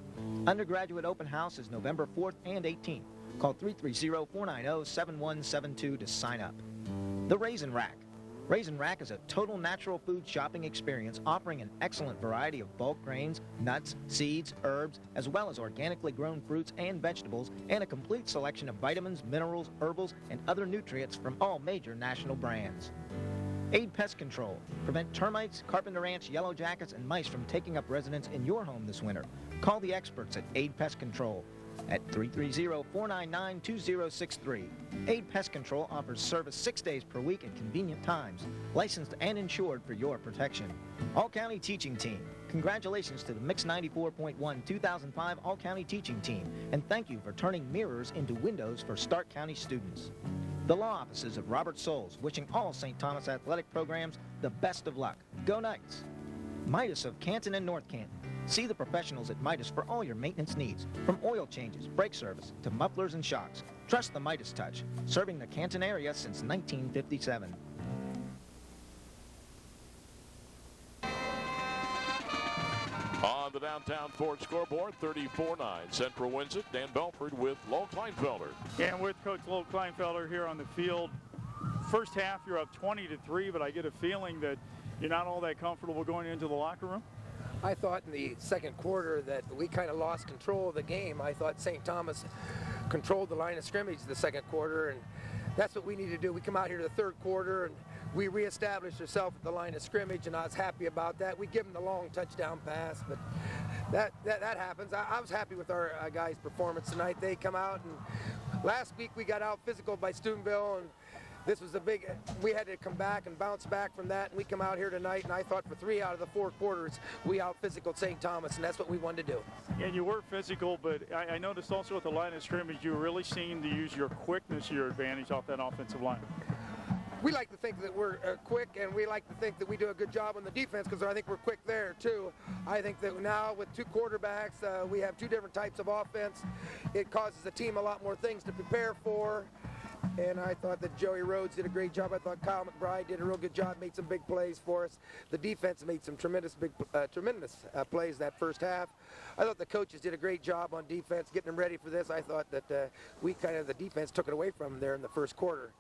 Undergraduate open house is November 4th and 18th. Call 330-490-7172 to sign up. The Raisin Rack. Raisin Rack is a total natural food shopping experience offering an excellent variety of bulk grains, nuts, seeds, herbs, as well as organically grown fruits and vegetables, and a complete selection of vitamins, minerals, herbals, and other nutrients from all major national brands. Aid Pest Control. Prevent termites, carpenter ants, yellow jackets, and mice from taking up residence in your home this winter. Call the experts at Aid Pest Control at 330-499-2063. Aid Pest Control offers service 6 days per week at convenient times. Licensed and insured for your protection. All-County Teaching Team. Congratulations to the Mix 94.1 2005 All-County Teaching Team, and thank you for turning mirrors into windows for Stark County students. The law offices of Robert Souls, wishing all St. Thomas athletic programs the best of luck. Go Knights! Midas of Canton and North Canton. See the professionals at Midas for all your maintenance needs, from oil changes, brake service, to mufflers and shocks. Trust the Midas touch, serving the Canton area since 1957. On the downtown Ford scoreboard, 34-9. Central wins it. Dan Belford with Lowell Kleinfelder. And with Coach Lowell Kleinfelder here on the field. First half, you're up 20-3, but I get a feeling that you're not all that comfortable going into the locker room. I thought in the second quarter that we kind of lost control of the game. I thought St. Thomas controlled the line of scrimmage the second quarter, and that's what we need to do. We come out here to the third quarter, and we reestablished ourselves at the line of scrimmage, and I was happy about that. We give them the long touchdown pass, but that happens. I was happy with our guys' performance tonight. They come out, and last week we got out physical by Steubenville, and this was we had to come back and bounce back from that, and we come out here tonight, and I thought for 3 out of the 4 quarters, we out-physicaled St. Thomas, and that's what we wanted to do. And you were physical, but I noticed also at the line of scrimmage, you were really seeing to use your quickness to your advantage off that offensive line. We like to think that we're quick, and we like to think that we do a good job on the defense because I think we're quick there, too. I think that now with 2 quarterbacks, we have 2 different types of offense. It causes the team a lot more things to prepare for. And I thought that Joey Rhodes did a great job. I thought Kyle McBride did a real good job, made some big plays for us. The defense made some tremendous plays that first half. I thought the coaches did a great job on defense, getting them ready for this. I thought that the defense took it away from them there in the first quarter.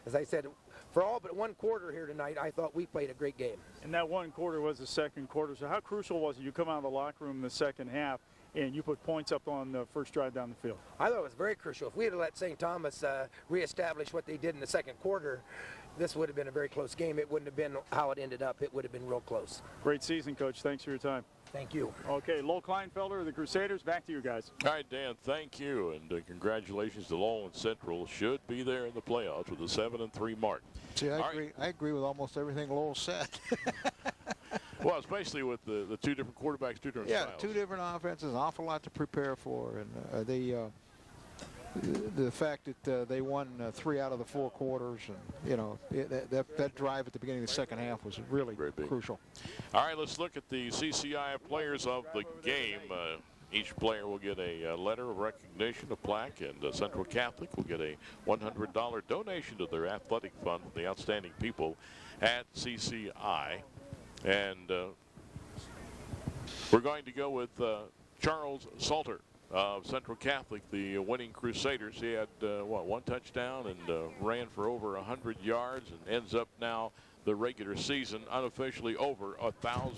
As I said, for all but 1 quarter here tonight, I thought we played a great game. And that 1 quarter was the second quarter. So how crucial was it? You come out of the locker room in the second half, and you put points up on the first drive down the field. I thought it was very crucial. If we had let St. Thomas reestablish what they did in the second quarter, this would have been a very close game. It wouldn't have been how it ended up. It would have been real close. Great season, Coach. Thanks for your time. Thank you. Okay, Lowell Kleinfelder, the Crusaders, back to you guys. All right, Dan, thank you, and congratulations to Lowell and Central. Should be there in the playoffs with a 7-3 mark. See, I agree with almost everything Lowell said. Well, especially with the 2 different quarterbacks, 2 different styles. 2 different offenses, an awful lot to prepare for, and the fact that they won 3 out of the 4 quarters, and that drive at the beginning of the second half was really crucial. All right, let's look at the CCI players of the game. Each player will get a letter of recognition, a plaque, and Central Catholic will get a $100 donation to their athletic fund for the outstanding people at CCI. And we're going to go with Charles Salter of Central Catholic, the winning Crusaders. He had, 1 touchdown and ran for over 100 yards and ends up now the regular season unofficially over 1,000.